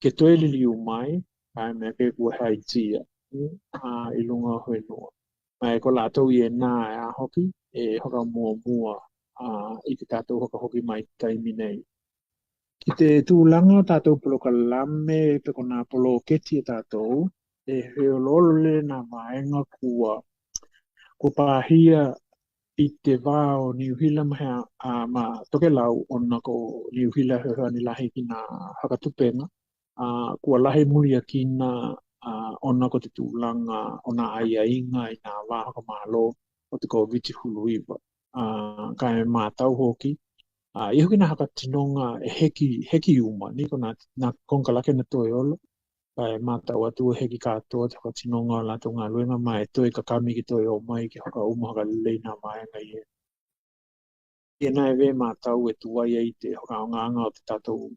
C: ke toi liliu mai kai mea ke kua hai tia I lunga hoi noa. Mai ko lātou I e nā e a hoki, e hoka mua I te tātou hoka hoki mai taimi nei. Ki te tūlanga tātou polo ka lame pe ko nā polo keti e tātou, e heololo le nā maenga kua pāhia I te wao Niuhila maha ma Tokelau ona ko Niuhila hewa ni lahi ki nā hakatupenga. Kua lahi muria ki nā ona ko te tūlanga o nā aiainga I nā wāhaka mālo o te ko viti huluiwa. Kai mātau hoki. I hoki nā haka tinonga e heki uma, ni ko nā konkalake na toi olo. Kai mātau atu e heki kātoa te haka tinonga o lātou ngā luenga mai e toi kakami ki toi o mai ki haka uma haka lei nā maenga I e. I nā e we mātau e tuai I te haka o nganga o te tātou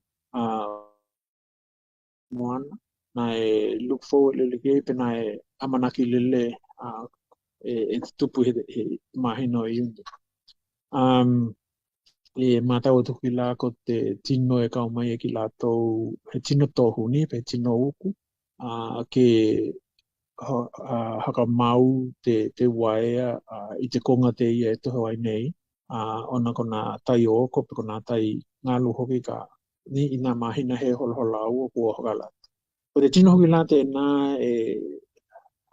C: moana. Nā e look forward lele ke, pe nā e amanaki lele e tupu he mahino I undu. E mātau o tuki lā ko te tino e kau mai e ki lātou he tino tohu ni, pe tino uku. Ke haka mau te waea I te konga te ia e toho ai nei. Ona ko nā tai o ko, pe ko nā tai ngā luhoki ka ni I nā mahina he holohola au o kua hoka lā. Ko te tino hoki lā te nā e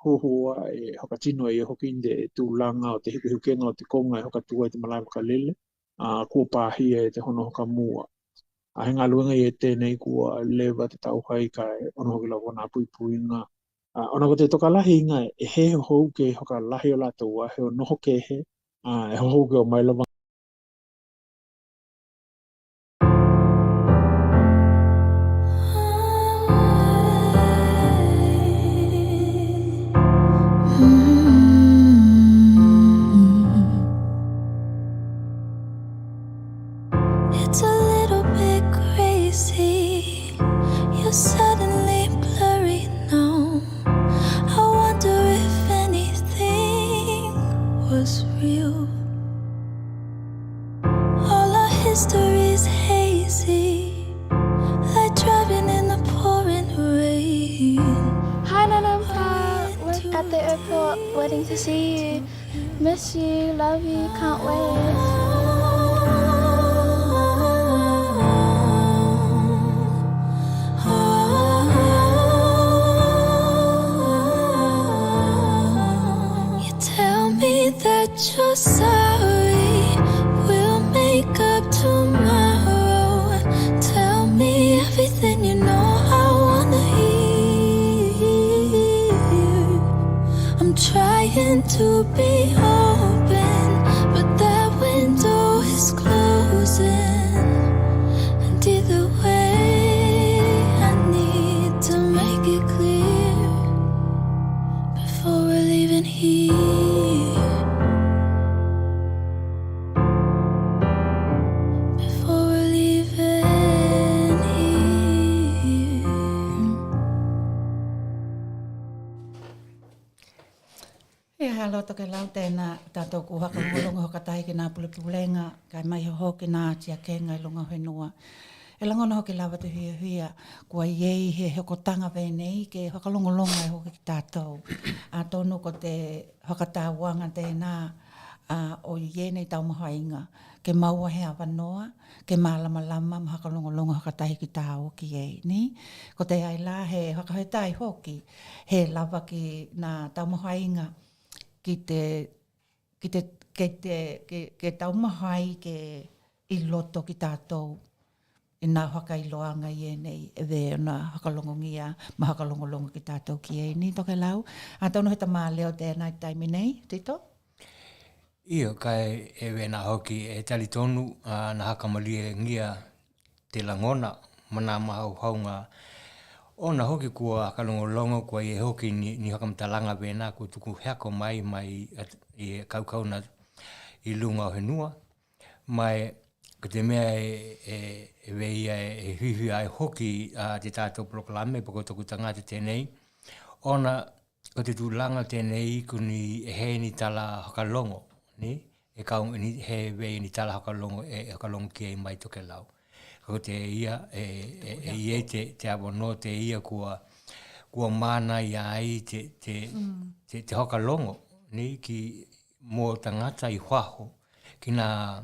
C: hohua e hoka tino e hoki I te tūlanga o te hikihukenga o te konga e hoka tua I te malai maka lele. Kua pāhia e te hono hoka mua. He ngā luenga I e tēnei kua lewa te tau hai kai ono hoki lau wana pui puinga. Ona ko te toka lahi inga e he hou ke hoka lahi o lātua, he o noho ke he, e hou ke o mailawa.
D: It's a little bit crazy. You're suddenly blurry now. I wonder if anything was real. All our history's hazy, like driving in the pouring rain.
E: Hi, Nanampa. We're at the airport waiting to see you. Miss you, love you, can't wait.
D: That you're sorry, we'll make up tomorrow. Tell me everything you know I wanna hear. I'm trying to be open, but that window is closing. And either way, I need to make it clear before we're leaving here.
B: Halo Tokelau tēnā tātou ku haka ngolonga hoka tahi ki nā pulepulenga kai mai hoki nā tia kenga I lunga whenua. E langona hoki lawa te hia kua iei he hokotanga whenei ke hokalongolonga e hoki ki tātou. A tonu ko te hakatāwanga tēnā o ienei tau mahainga ke maua he awanoa, ke mālama-lama ma hakalongolonga hakatahi ki tāo ki ei. Ni? Ko te ai la he hakahetai hoki he lawa ki nā tau mahainga ki tau mahai ke I loto ki tātou I nā hakailoanga I nei e we o nā hakalongongia ma hakalongolonga ki tātou ki ei ni Tokelau. A tau no he ta mā leo tēnā I taimi nei, Tito?
A: Io, kai e we nā hoki e tali tonu nā hakamalia ngia te langona mana mahau haunga ona hoki kua kalongolongo kua I hoki ni hakamtalanga wena kua tuku heako mai I kaukauna I lunga o henua. Mai ka te mea e weia e hihi ai hoki te tātou proklame pako toku tangata tēnei. Ona ko te tūlanga tēnei kuni e he ni tala hakalongo. Ni? E kaunga ni he wei ni tala hakalongo e hakalongo ki ai mai Tokelau. Ko te ia e te abono te ia kua kua mana iai te hoka longo ni ki mō tangata I whaho kina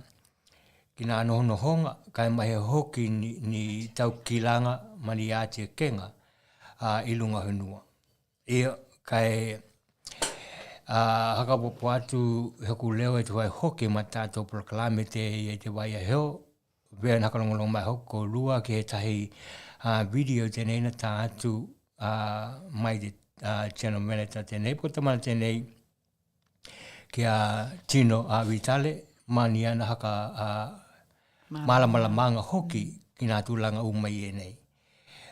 A: anohonohonga kai mai hoki ni tau kilanga mani a te kenga I lunga honua. Ia kai haka popo atu heku leo e te wai hoki ma tātou proklame te wai heo vea naka longolong mai hoko lua ke he tahi video tenei na tā atu mai te channel manager tenei ko tamana tenei ke Tino Vitale mani ana haka malamalamanga hoki ki nā tūlanga umai e nei.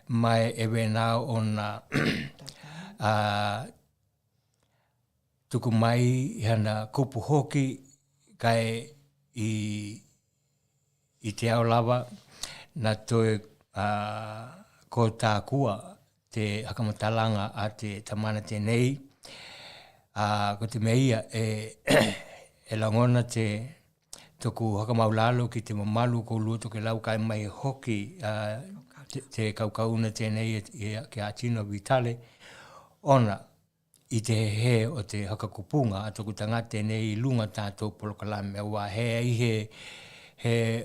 A: Mai e wenau ona tuku mai hana kupu hoki kai I te ao lava na toe ko tā kua te hakamatalanga a te tamana tenei ko te meia e langona te tuku hakamaulalo ki te mamalu ko lua Tokelau kai mai hoki te kaukauna tenei ke a Tino Vitale ona I te he o te hakakupunga a tuku tanga tenei lunga tātou polokalame wa he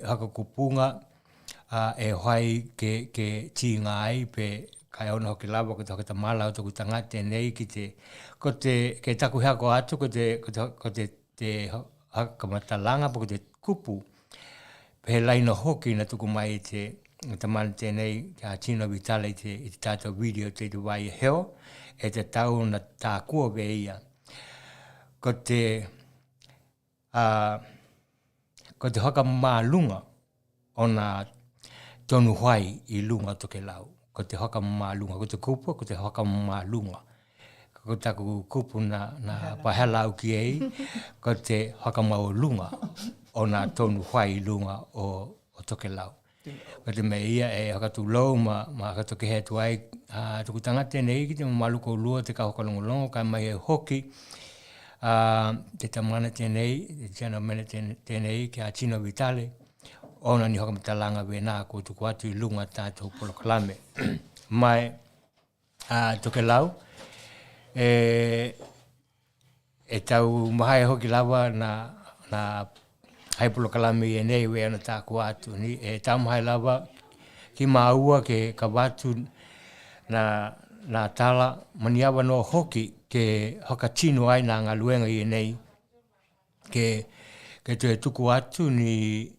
A: hakakupunga e hoai ke tinga ai pe kai ona hoki lava ko te hakatamala o tuku tanga tenei ki te ke taku hako atu ko te hakamatalanga po ko te kupu pe laina hoki na tuku mai te tamana tenei ka Tino Vitale I te tātou video te wai heo e te tau na tā kua veia. Ko te haka mālunga o nā tonu hwai I lunga Tokelau. Ko te haka mālunga, ko te kupu, ko te haka mālunga. Ko taku kupu na pahela au ki ei, ko te haka maulunga o nā tonu hwai I lunga o Tokelau. Ko te mea ia e hakatu lau ma hakatoke he tuai tuku tangata nei ki te mamalu ko lua te kahokalongolongo kai mai e hoki te tamana tenei, te channel manager tenei ki a Tino Vitale ona ni hakamatalanga wena ko tuku atu I lunga tātou polokalame. Mai Tokelau e tau mahai hoki lava na hai polokalame I nei wea na tāku atu ni e tamahai lava ki maua ke kawatu na tala maniawa no hoki ke hakatino ai na ngaluenga I nei ke te tuku atu ni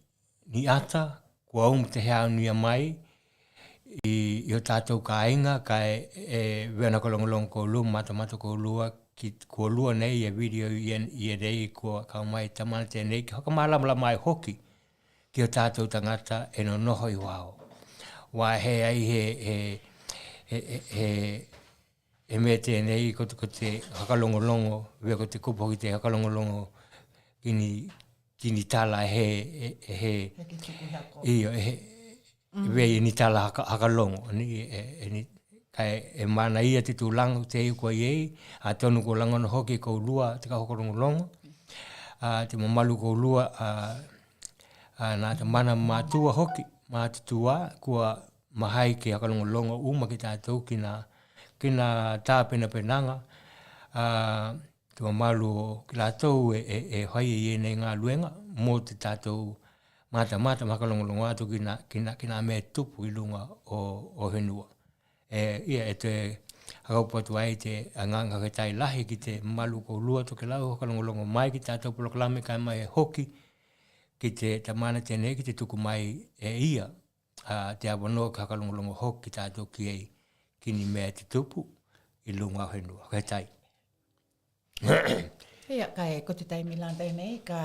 A: ata kua te hea nuia mai I o tātou ka inga kai e wea na kolongolong ko lua mata ko lua ki ko lua nei e video I nei ko ka mai tamana te nei ki hakamalama mai hoki ki o tātou tangata e no noho I wao. Wa he ai he me te nei ko te hakalongolongo wea ko te kupo ki te hakalongolongo kini tala iyo wea ni tala hakalongo ni kai e mana ia te tūlanga te kua iei a tonu ko langono hoki ko lua te ka hakalongolongo te mamalu ko lua nā te mana mātua hoki mātutua kua mahai ke hakalongolongo uma ki tātou kina tāpena penanga te mamalu ki lātou e hoi e nei ngā luenga mō te tātou mata hakalongolongo atu kina mea tupu I lunga o henua. Ia e te hakaupatu ai te anganga ke tai lahi ki te mamalu ko lua Tokelau hakalongolongo mai ki tātou polokalame kai mai e hoki ki te tamana tenei ki te tuku mai e ia te awanoa ka hakalongolongo hoki ki tātou ki ei kini mea te tupu I lunga o henua. Kai tai.
B: Ia kai ko te taimilanda nei ka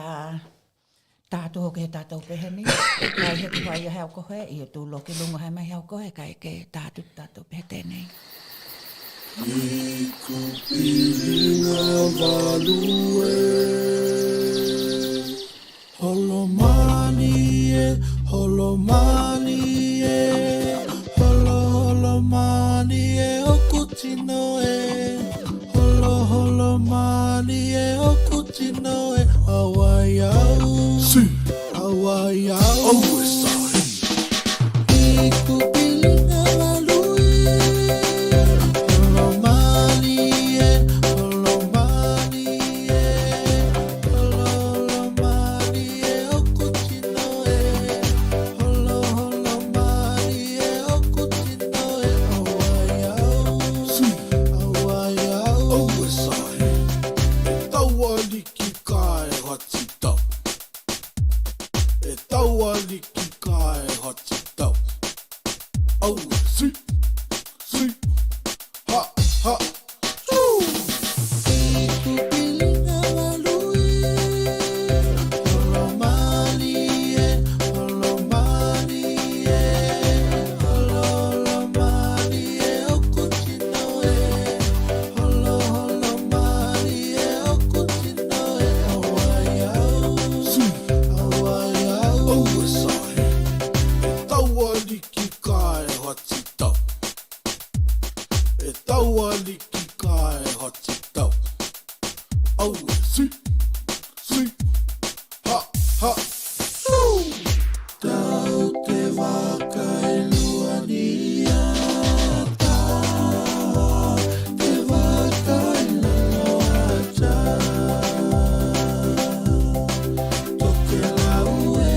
B: tātou hoki he tātou peheni. Kai he tupai a heo kohe I o tūlo ki lunga hai mai heo kohe kai ke tātou pehe tenei.
F: Iku pihinga value Holomani e Holomani e okutino e Holomani e okutino e Hawaii au Hawaii au Iku pihinga value ua liki kai hoti tau. Au e si, ha, ha, su. Tau te waka e lua nia. Te waka e lalo ata. Tokelau e.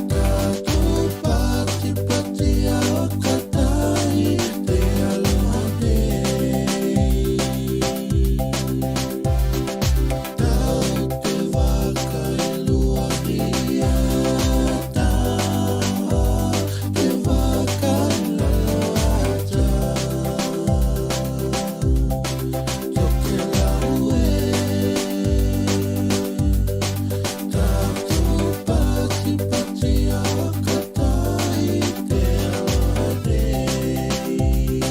F: Tatou pati pati au katai te aloha nei. Tau te waka e lua nia. Te waka e lalo ata. Tokelau e. Tatou pati pati au katai te aloha nei.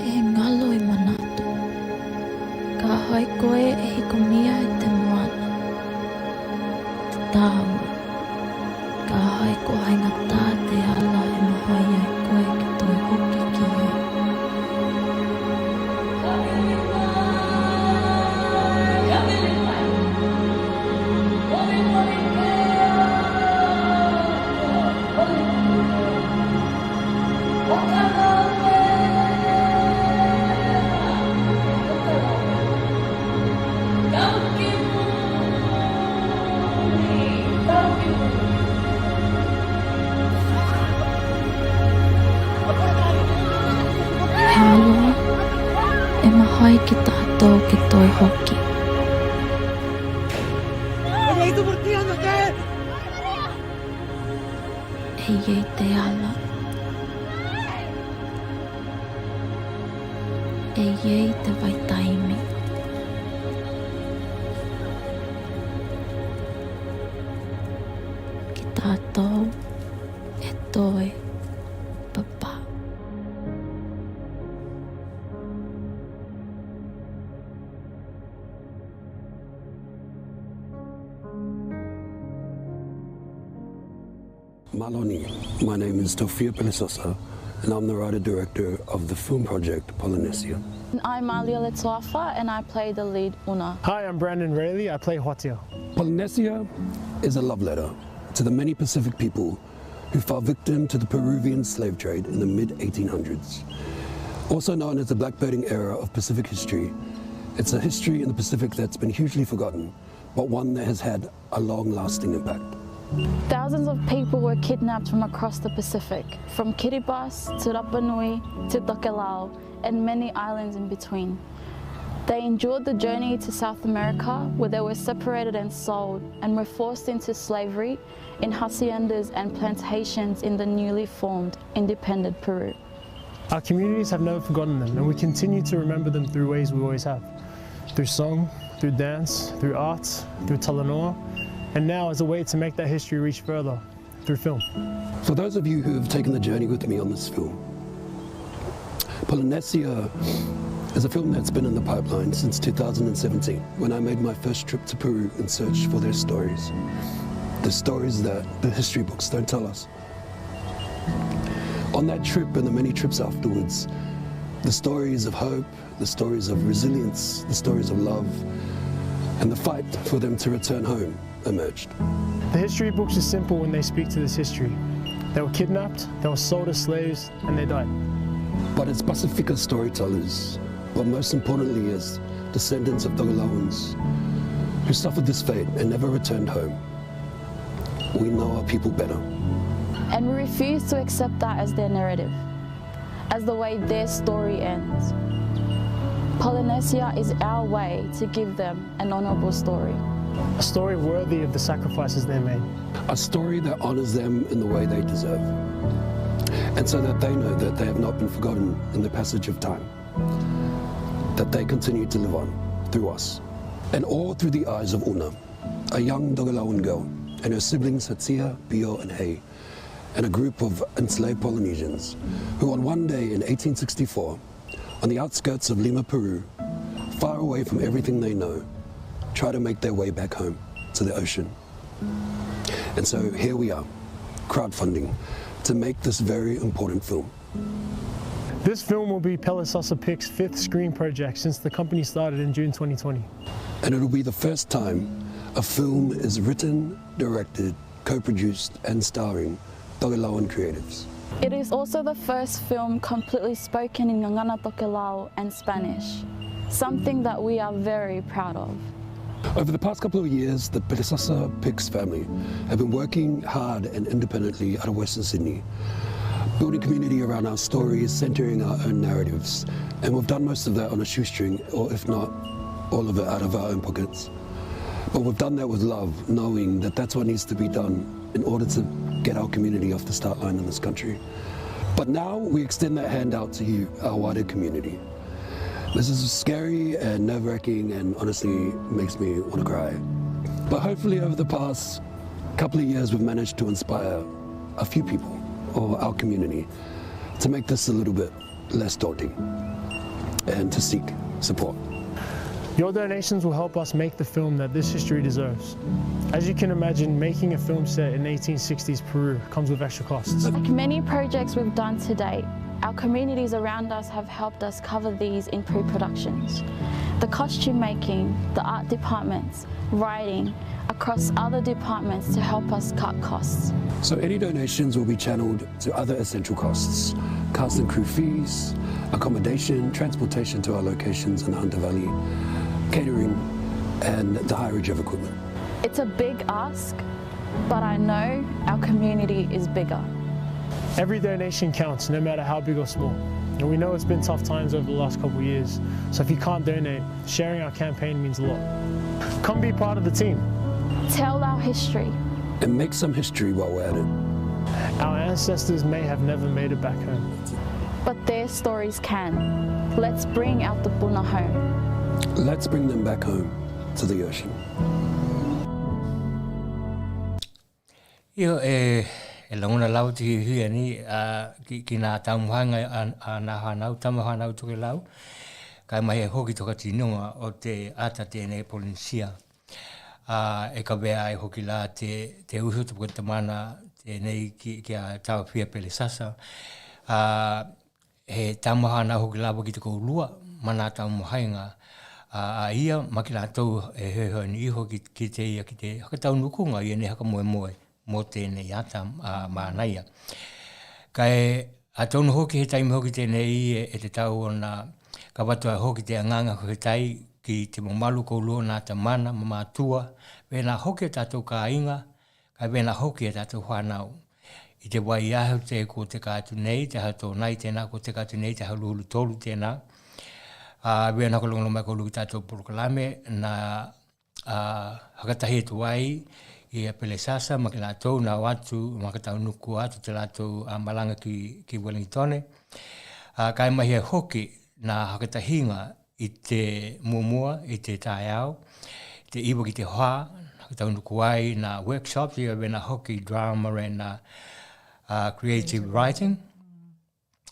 E: E ngalo I manatu. Ka hai koe e hiko mia e te moana. Te tāua. Ka hai ko hainga tā te ala e mahai ai koe ki toi hoki ki e. He aloha, e mahai ki tātou ki toi hoki. E iei te ala. E iei te waitaimi. Ki tātou e toi papa.
G: Maloni, my name is Tofia Pelisosa, and I'm the writer-director of the film project Polynesia.
H: I'm Malia Letoafa and I play the lead Una.
I: Hi, I'm Brandon Rayleigh. I play Hotia.
G: Polynesia is a love letter to the many Pacific people who fell victim to the Peruvian slave trade in the mid-1800s. Also known as the blackbirding era of Pacific history, it's a history in the Pacific that's been hugely forgotten, but one that has had a long-lasting impact.
H: Thousands of people were kidnapped from across the Pacific, from Kiribati to Rapa Nui to Tokelau and many islands in between. They endured the journey to South America, where they were separated and sold and were forced into slavery in haciendas and plantations in the newly formed independent Peru.
I: Our communities have never forgotten them, and we continue to remember them through ways we always have. Through song, through dance, through arts, through talanoa, and now as a way to make that history reach further, through film.
G: For those of you who have taken the journey with me on this film, Polynesia is a film that's been in the pipeline since 2017, when I made my first trip to Peru in search for their stories. The stories that the history books don't tell us. On that trip and the many trips afterwards, the stories of hope, the stories of resilience, the stories of love, and the fight for them to return home emerged.
I: The history books are simple when they speak to this history. They were kidnapped, they were sold as slaves, and they died.
G: But as Pasifika storytellers, but most importantly as descendants of Tokelauans who suffered this fate and never returned home, we know our people better.
H: And we refuse to accept that as their narrative, as the way their story ends. Polynesia is our way to give them an honourable story.
I: A story worthy of the sacrifices they made.
G: A story that honours them in the way they deserve. And so that they know that they have not been forgotten in the passage of time. That they continue to live on through us. And all through the eyes of Una, a young Tokelauan girl, and her siblings Hatsia, Bio and Hei, and a group of enslaved Polynesians who on one day in 1864, on the outskirts of Lima, Peru, far away from everything they know, try to make their way back home to the ocean. And so here we are, crowdfunding to make this very important film.
I: This film will be Pelisasa Pic's 5th screen project since the company started in June 2020.
G: And it'll be the first time a film is written, directed, co-produced and starring Tokelauan creatives.
H: It is also the first film completely spoken in Ngangana Tokelau and Spanish, something that we are very proud of.
G: Over the past couple of years, the Pasifika Pics family have been working hard and independently out of Western Sydney, building community around our stories, centering our own narratives, and we've done most of that on a shoestring, or if not, all of it out of our own pockets. But we've done that with love, knowing that that's what needs to be done in order to get our community off the start line in this country. But now we extend that hand out to you, our wider community. This is scary and nerve-wracking and honestly makes me want to cry. But hopefully over the past couple of years we've managed to inspire a few people, or our community, to make this a little bit less daunting and to seek support.
I: Your donations will help us make the film that this history deserves. As you can imagine, making a film set in 1860s Peru comes with extra costs.
H: Like many projects we've done to date, our communities around us have helped us cover these in pre-productions. The costume making, the art departments, writing, across other departments to help us cut costs.
G: So any donations will be channeled to other essential costs, cast and crew fees, accommodation, transportation to our locations in the Hunter Valley, catering, and the hireage of equipment.
H: It's a big ask, but I know our community is bigger.
I: Every donation counts, no matter how big or small. And we know it's been tough times over the last couple of years, so if you can't donate, sharing our campaign means a lot. Come be part of the team.
H: Tell our history.
G: And make some history while we're at it.
I: Our ancestors may have never made it back home,
H: but their stories can. Let's bring out the Puna home.
G: Let's bring them back home to the ocean.
A: Io e langona lau te hui ni ki nā taumuhanga a nā hanau, tamuhanau Tokelau. Kai mai e hoki toka tinonga o te ata tēnei Polynesia. E ka wea e hoki la te uhu tupu te mana tēnei ki a tawapia Pelisasa. He tamuhana hoki la waki te koulua, mana taumuhainga. A ia maki la tau e heho ni iho ki te ia ki te hakatau nukunga ia ne haka moe moe. Mō tēnei ata mānaia. Kai a tonu hoki he taimi hoki tēnei e te tau o nā ka watua hoki te anganga ko he tai ki te mamalu koulua nā ta mana, mamātua, wēnā hoki e tātou ka inga, kai wēnā hoki e tātou whanau. I te wai ahu te ko te kātu nei, te hau tō nai tēnā, ko te kātu nei, te hau luhulu tōlu tēnā. Wēnā ko longa mai ko luki tātou porokalame, nā hakatahi e tu wai, i a Pelisasa, maki lātou nā watu, maka tau nuku atu te lātou malanga ki Wellington. Kai mahi e hoki nā hakatahinga i te muamua, i te tāiau, te iwa ki te hoa, taunu kuai na workshops ia vena hoki drama and creative writing.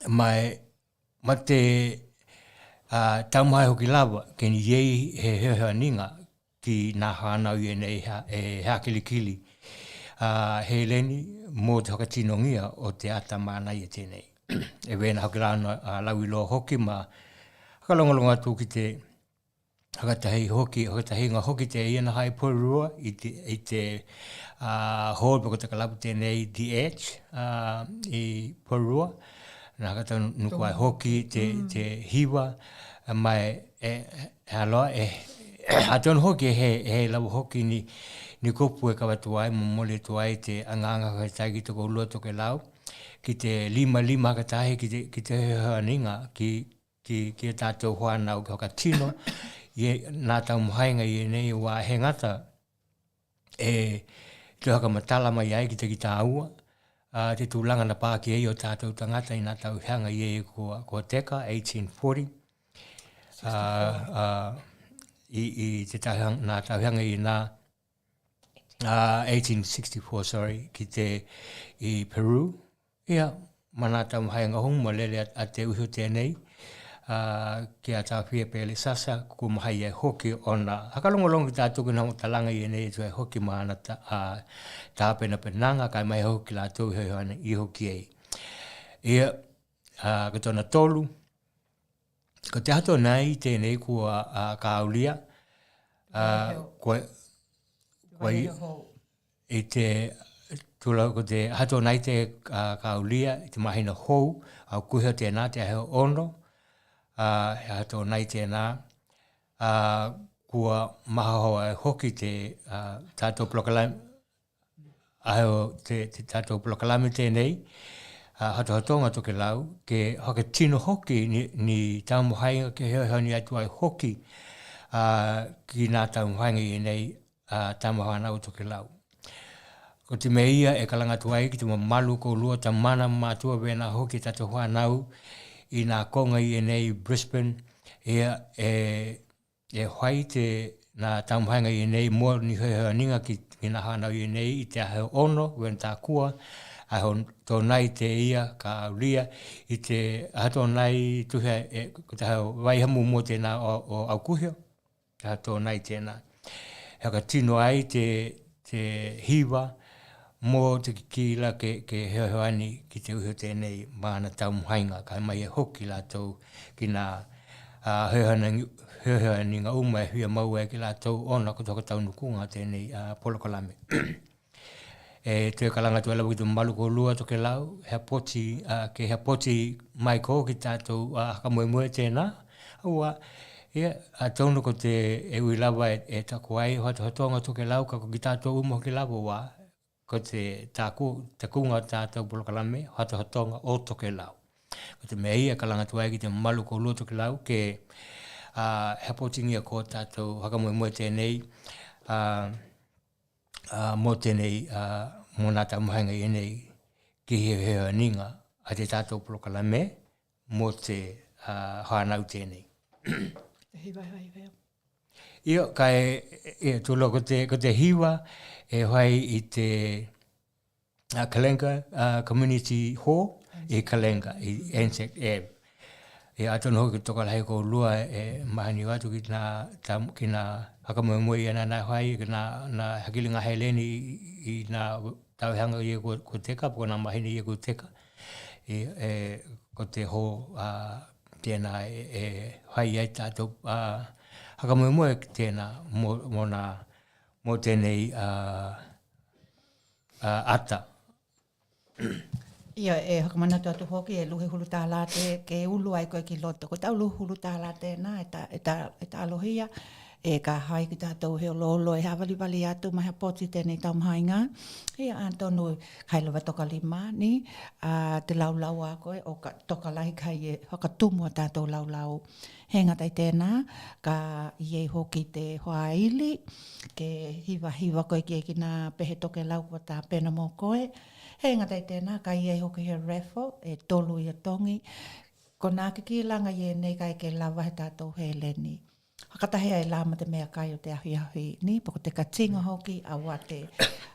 A: Mai mate taumai hoki lava keni yei he ninga ki nā hānau i nei hea kilikili. He leni mō te hokatinongia o te ata mānai e tēnei. E wēna hoki rāna lau i loa hoki ma hakalongalonga tū ki te hakatahinga hoki te iana hai Porua i te hall pako te kalapu tēnei The Edge i Porua. Nā hakata nukuai hoki te hiwa mai haloa atonu hoki he lau hoki ni kopu e kawatuai mole tuai te anganga kai ki toko ulua Tokelau ki te lima hakatahi ki te haninga ki e tātou whanau ki hoka tino nā tau muhainga i nei wā he ngata te hoka matala mai ai ki te ki tā ua te tūlanga na pāki e o tātou tangata i nā tau hanga i e ko teka 1840 i te nā tau hanga i nā 1864 sorry ki te i Peru ia mana tau muhainga hongu ma lele a te uhu tēnei ki a tā whia pēle sasa ku mahai e hoki o nā hakalongolongo ki tātou kina talanga i nei tu e hoki maana tā pena penanga kai mai hoki la tau i hoki ei. Ia ka tōna tolu ko te hato nei tēnei kua ka aulia i te tula ko te hato nei te ka aulia i te mahina hou au kuhea tēnā te aheo ono he hato nei tēnā kua maha hoa e hoki te tātou plokalami aheo te tātou plokalami tēnei hatohatonga Tokelau ke haka tino hoki ni taumohainga ke heoni atu ai hoki ki nā taumohainga i nei taumohana o Tokelau. Ko te meia e kalanga tuai ki te malu ko lua ta mana mātua wena hoki tātou whanau i nā konga i nei Brisbane e hoi te nā taumohainga i nei mua ni heoninga ki nā hanau i nei i te aheo ono wen tā kua aho tō nai te ia ka ria i te aho nai tuhe ko te hao waihamu mo tēnā o aukuhio aho nai tēnā. Haka tino ai te hiwa mō te kikila ke heoani ki te uho tēnei mana taumuhainga kai mai e hoki lātou ki nā heoani ngā uma e huia mau e ki lātou ona ko toka taunukunga tēnei polokolame. Te kalanga tu ala witu malu ko lua Tokelau he poti ke he poti mai ko ki tātou hakamoemoe tēnā aua a taunu ko te e ui lawa e tako ai hotonga Tokelau ka ko ki tātou umo ki lawa wā ko te kunga tātou polokalame hotonga o Tokelau ko te mei e kalanga tu ai ki te malu ko lua Tokelau ke he poti ngia ko tātou hakamoemoe tēnei mō tēnei mō nā taumohainga i nei ki hea ninga a te tātou polokalame mō te hānau tēnei. Ia, kai tūlo ko te hiwa e hoi i te Kalenga Community Hall i Kalenga, i Anzac Ave. E atonu hoki toka lahi ko lua e mahani watu ki nā hakamoemoe i nā hoi ki nā hakilinga heleni i nā tauhanga i ko teka, poko nā mahini i ko teka. Ko te ho tēnā e hoi ai tātou hakamoemoe tēnā mō tēnei ata.
B: Ia e hakamanatu atu hoki e luhi hulu tāla te ke ulu ai koe ki loto. Ko tau luhi hulu tāla tēnā e ta alohia e ka hai ki tātou heo lolo e hawaliwali atu maha poti tēnei taumahainga. Ia antonu hailawa toka lima ni te laulau a koe o ka toka lahi kai e hakatumua tātou laulau. Hengatai tēnā ka iei hoki te hoaili ke hiwa koe ki nā pehe Tokelau kua tā pena mō koe. Hengatai tēnā ka iei hoki he raffle e tolu i a tongi. Ko nā ki langa i nei kai ke lawa he tātou he leni. Hakatahea e lāma te mea kai o te ahui ni, poko te katinga hoki, awa te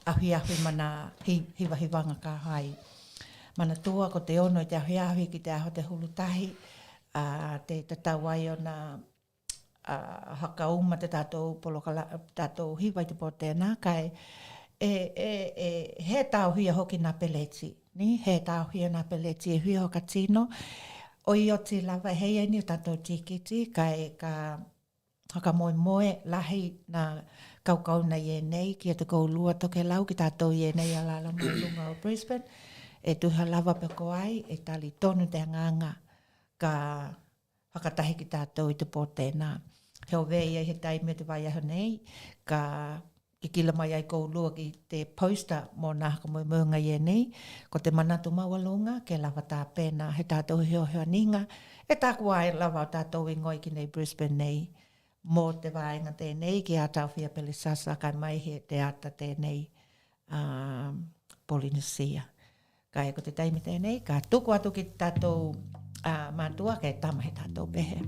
B: ahui mana hiwanga ka hai. Mana tua ko te ono i te ahui ki te aho te hulutahi, te tatawai o na hakauma te tātou tātou hiwa i te po tēnā, kai he tāuhia hoki nā peleti, ni? He tāuhia nā peleti e hui ho katino, o i o te lava hei ni o tātou tikiti, kai ka haka moe lahi na kaukau na nei ki te koulua Tokelau ki tātou nei alala mai lunga o Brisbane, e tuha lava peko ai, e tali tonu te nganga ka hakatahi ki tātou i te po tēnā. Heo vei he taimi te vai aho nei, ka kila mai ai koulua ki te poster mō nā haka moe nei, ko te manatu mawalunga, ke lava tā pēnā he tātou heo ninga, e tāku ai lava o tātou ingoi ki nei Brisbane nei, mō te vāenga tēnei, ki a tauwhia pele sasa, kai mai he te ata tēnei Polynesia. Kai ko te taimi tēnei, ka tuku atu ki tātou mātua, kai tama he tātou pehe.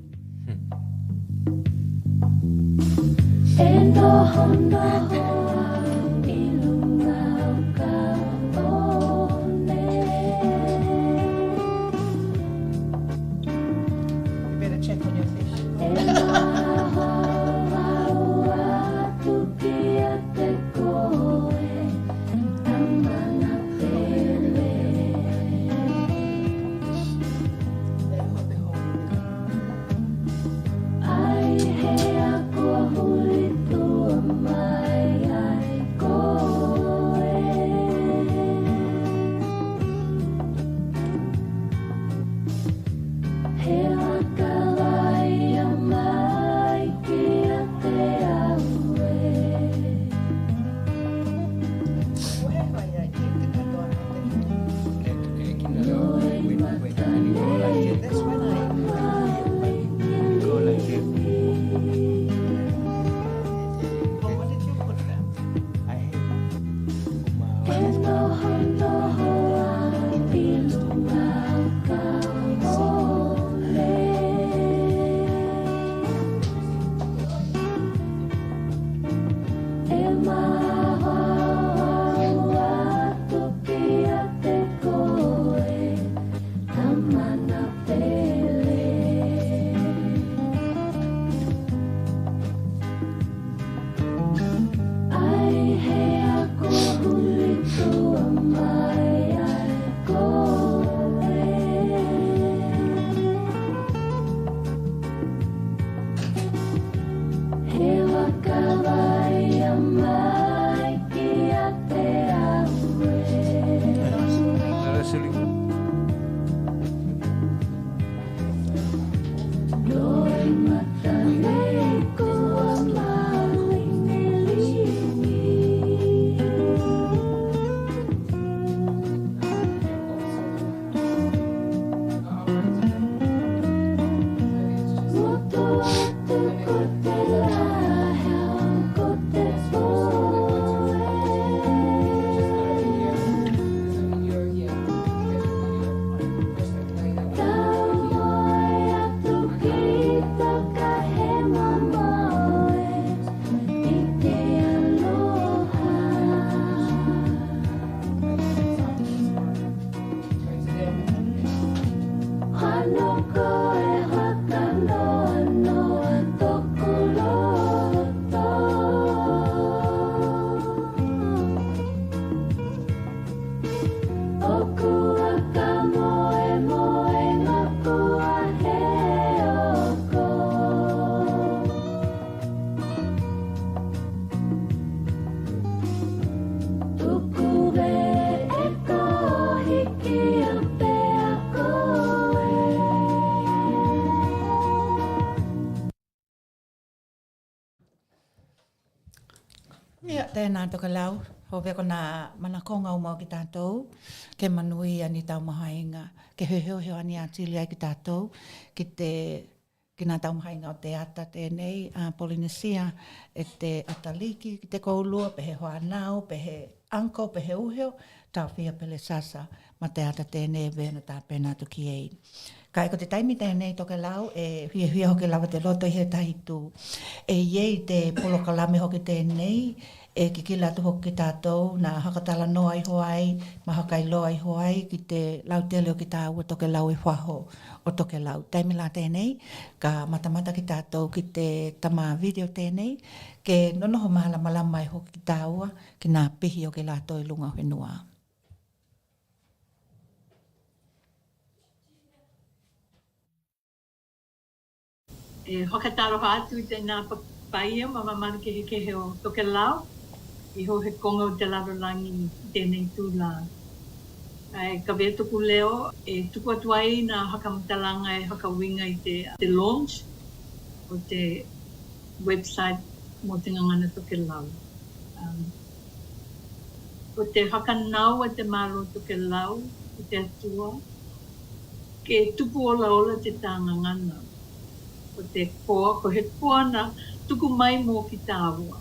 D: E noho i lunga o ka one.
B: You better check on your fish. Tēnā Tokelau, hove ko nā mana konga umau ki tātou, ke manui ani tau mahainga, ke heo ani atili ai ki tātou, ki nā tau mahainga o te ata tēnei, Polynesia, e te ataliki, ki te koulua, pehe hoanau, pehe anko, pehe uheo, tau whia pele sasa, ma te ata tēnei vena tā pēnā tuki ei. Ka ko te taimi tēnei Tokelau, hia hoki lawa te loto i he tahi tū. Iei te polokalame hoki tēnei, ki ki latu hoki tātou, na hakatala noa i hoai, ma hakai loa i hoai, ki te lautele o ki tā ua Tokelau e whaho o Tokelau. Taimi la tēnei, ka matamata ki tātou ki te tama video tēnei, ke nonoho mahala malama i hoki ki tā ua, ki nā pihi o ki lātou i lunga whenua.
J: E whakataroha atu i tēnā paia ma mamana ke o Tokelau, i ho he konga o te larolangi tēnei tūlā. Ka wea tuku leo, e tuku atu ai nā hakamatalanga e hakawinga i te launch o te website mo te ngangana Tokelau. O te hakanau a te maro Tokelau, o te atua, ke tupu ola te tā ngangana. O te koa, ko he koa na tuku mai mō ki tāua.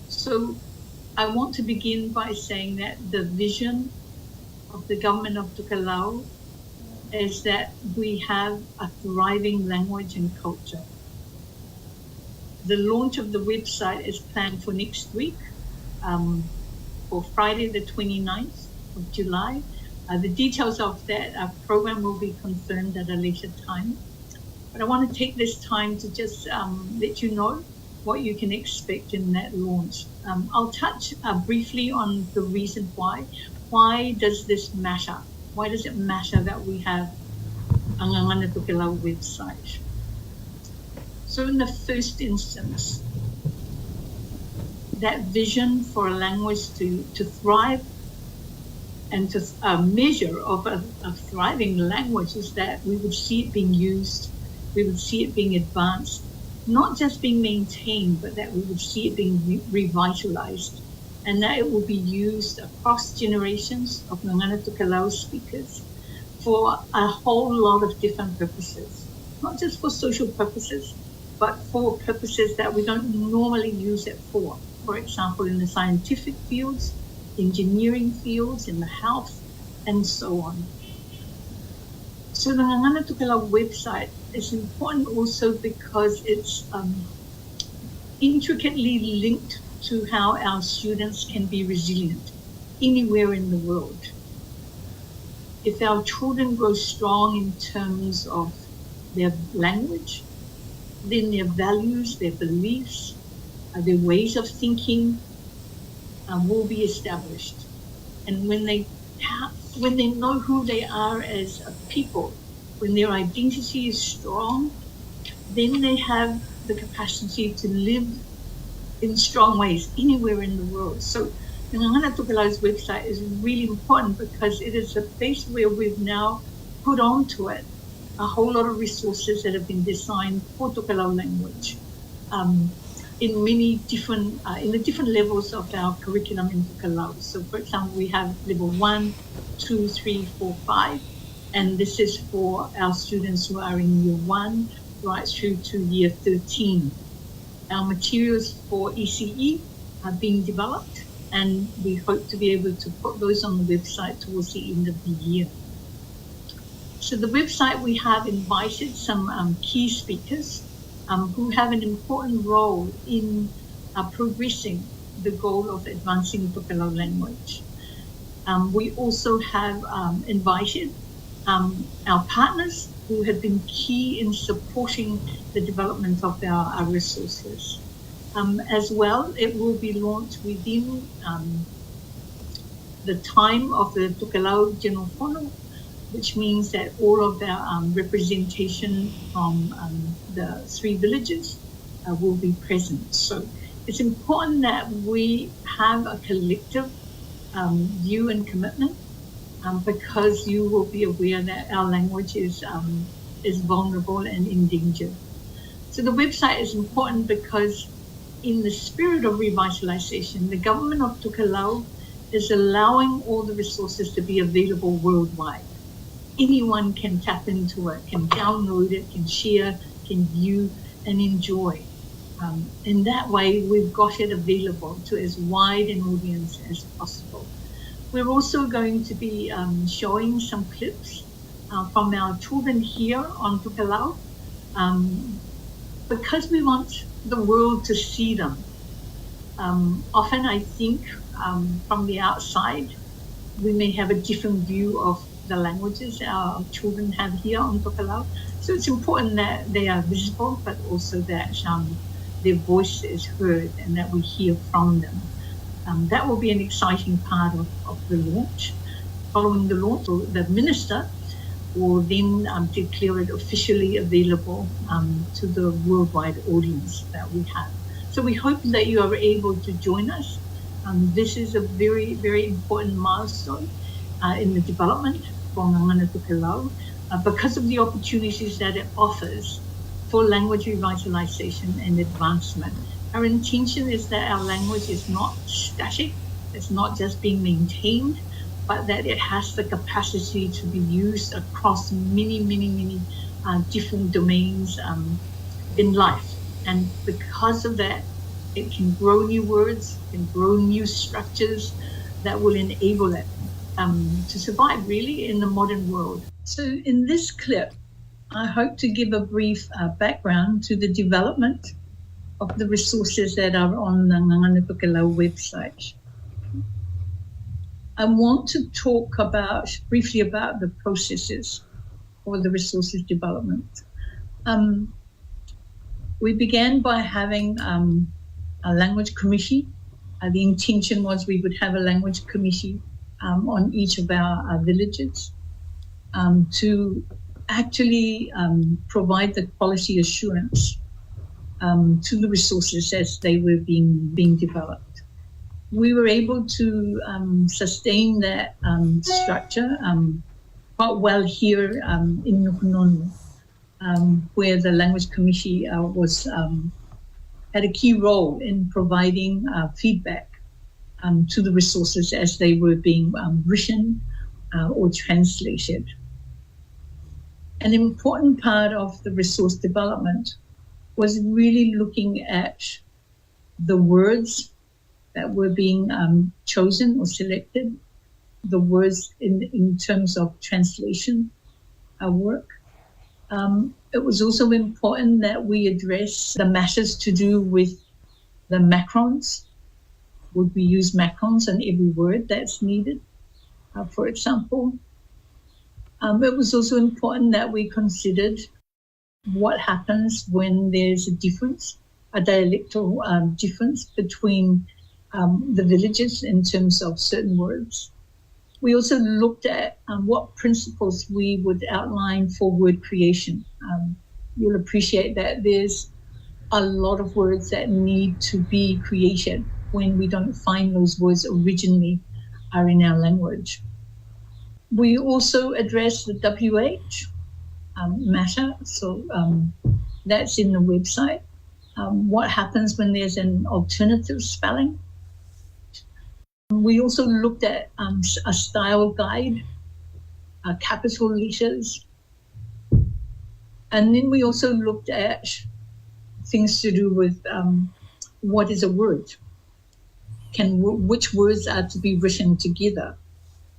J: So I want to begin by saying that the vision of the government of Tokelau is that we have a thriving language and culture. The launch of the website is planned for next week, for Friday the 29th of July. The details of that program will be confirmed at a later time. But I want to take this time to just let you know what you can expect in that launch. I'll touch briefly on the reason why. Why does this matter? Why does it matter that we have a Ngangana Tokelau website? So in the first instance, that vision for a language to thrive and to measure of a thriving language is that we would see it being used, we would see it being advanced, not just being maintained, but that we would see it being revitalized, and that it will be used across generations of Ngangana Tokelau speakers for a whole lot of different purposes, not just for social purposes, but for purposes that we don't normally use it for. For example, in the scientific fields, engineering fields, in the health, and so on. So the Ngangana Tokelau website is important also because it's intricately linked to how our students can be resilient anywhere in the world. If our children grow strong in terms of their language, then their values, their beliefs, their ways of thinking will be established. And when they know who they are as a people, when their identity is strong, then they have the capacity to live in strong ways anywhere in the world. So the Ngangana Tokelau's website is really important because it is a place where we've now put onto it a whole lot of resources that have been designed for Tokelau language in many different, in the different levels of our curriculum in Tokelau. So for example, we have level 1, 2, 3, 4, 5, and this is for our students who are in year 1 right through to year 13. Our materials for ECE are being developed, and we hope to be able to put those on the website towards the end of the year. So the website, we have invited some key speakers who have an important role in progressing the goal of advancing Tokelau language. We also have invited our partners who have been key in supporting the development of our resources. As well, it will be launched within the time of the Tokelau General Whono, which means that all of our representation from the 3 villages will be present. So it's important that we have a collective view and commitment because you will be aware that our language is vulnerable and endangered. So the website is important because in the spirit of revitalization, the government of Tokelau is allowing all the resources to be available worldwide. Anyone can tap into it, can download it, can share, can view and enjoy. In that way, we've got it available to as wide an audience as possible. We're also going to be showing some clips from our children here on Tokelau, because we want the world to see them. Often I think from the outside, we may have a different view of the languages our children have here on Tokelau. So it's important that they are visible, but also that their voice is heard and that we hear from them. That will be an exciting part of the launch. Following the launch, the minister will then declare it officially available to the worldwide audience that we have. So we hope that you are able to join us. This is a very, very important milestone in the development for Ngangana Tokelau because of the opportunities that it offers for language revitalization and advancement. Our intention is that our language is not static, it's not just being maintained, but that it has the capacity to be used across many, many, many different domains in life. And because of that, it can grow new words, can grow new structures that will enable it to survive really in the modern world. So in this clip, I hope to give a brief background to the development of the resources that are on the Ngangana Tokelau website. I want to talk briefly about the processes for the resources development. We began by having a language committee. The intention was we would have a language committee on each of our villages to actually provide the quality assurance to the resources as they were being developed. We were able to sustain that structure quite well here in Nukunonu, where the language committee had a key role in providing feedback to the resources as they were being written or translated. An important part of the resource development was really looking at the words that were being chosen or selected, the words in terms of translation work. It was also important that we address the matters to do with the macrons. Would we use macrons on every word that's needed, for example? It was also important that we considered what happens when there's a difference, a dialectal difference between the villages in terms of certain words. We also looked at what principles we would outline for word creation. You'll appreciate that there's a lot of words that need to be created when we don't find those words originally are in our language. We also addressed the WH matter, so that's in the website. What happens when there's an alternative spelling? We also looked at a style guide, capital letters. And then we also looked at things to do with what is a word? Which words are to be written together?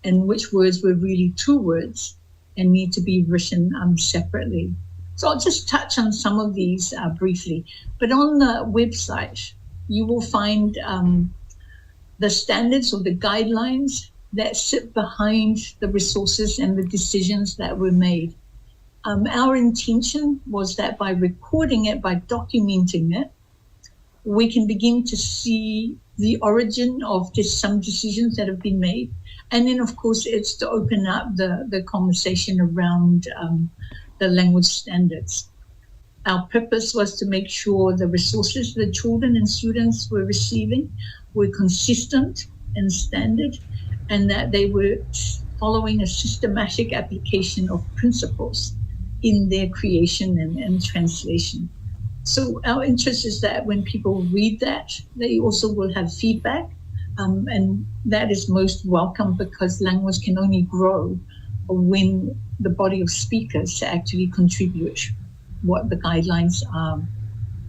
J: And which words were really two words and need to be written separately. So I'll just touch on some of these briefly. But on the website, you will find the standards or the guidelines that sit behind the resources and the decisions that were made. Our intention was that by recording it, by documenting it, we can begin to see the origin of some decisions that have been made. And then, of course, it's to open up the conversation around the language standards. Our purpose was to make sure the resources the children and students were receiving were consistent and standard, and that they were following a systematic application of principles in their creation and translation. So our interest is that when people read that, they also will have feedback, and that is most welcome because language can only grow when the body of speakers actually contribute what the guidelines are.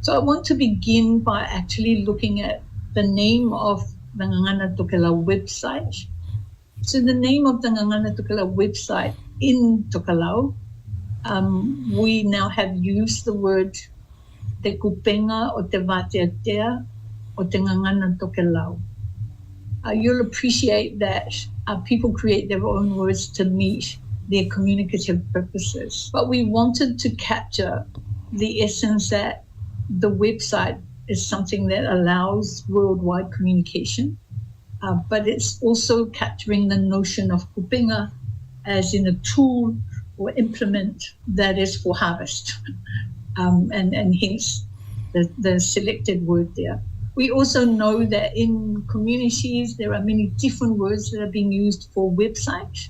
J: So I want to begin by actually looking at the name of the Ngangana Tokelau website. So the name of the Ngangana Tokelau website in Tokelau, we now have used the word te kupenga o te vateatea o te ngangana Tokelau. You'll appreciate that people create their own words to meet their communicative purposes. But we wanted to capture the essence that the website is something that allows worldwide communication, but it's also capturing the notion of kupenga as in a tool or implement that is for harvest, and hence the selected word there. We also know that in communities, there are many different words that are being used for websites.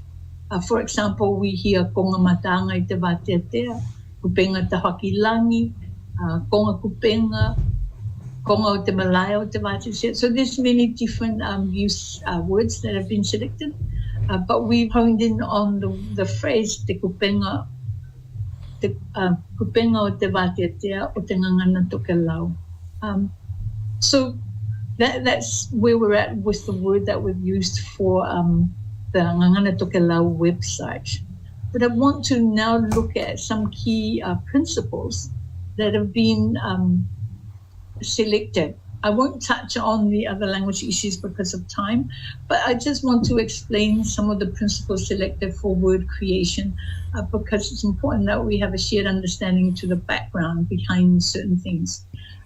J: For example, we hear konga matanga I te vateatea, kupenga te hakilangi, konga kupenga, konga o te malaya o te vateatea. So there's many different words that have been selected, but we've honed in on the phrase te kupenga o te vateatea o te ngangana Tokelau. So that's where we're at with the word that we've used for the Ngangana Tokelau website. But I want to now look at some key principles that have been selected. I won't touch on the other language issues because of time, but I just want to explain some of the principles selected for word creation because it's important that we have a shared understanding to the background behind certain things.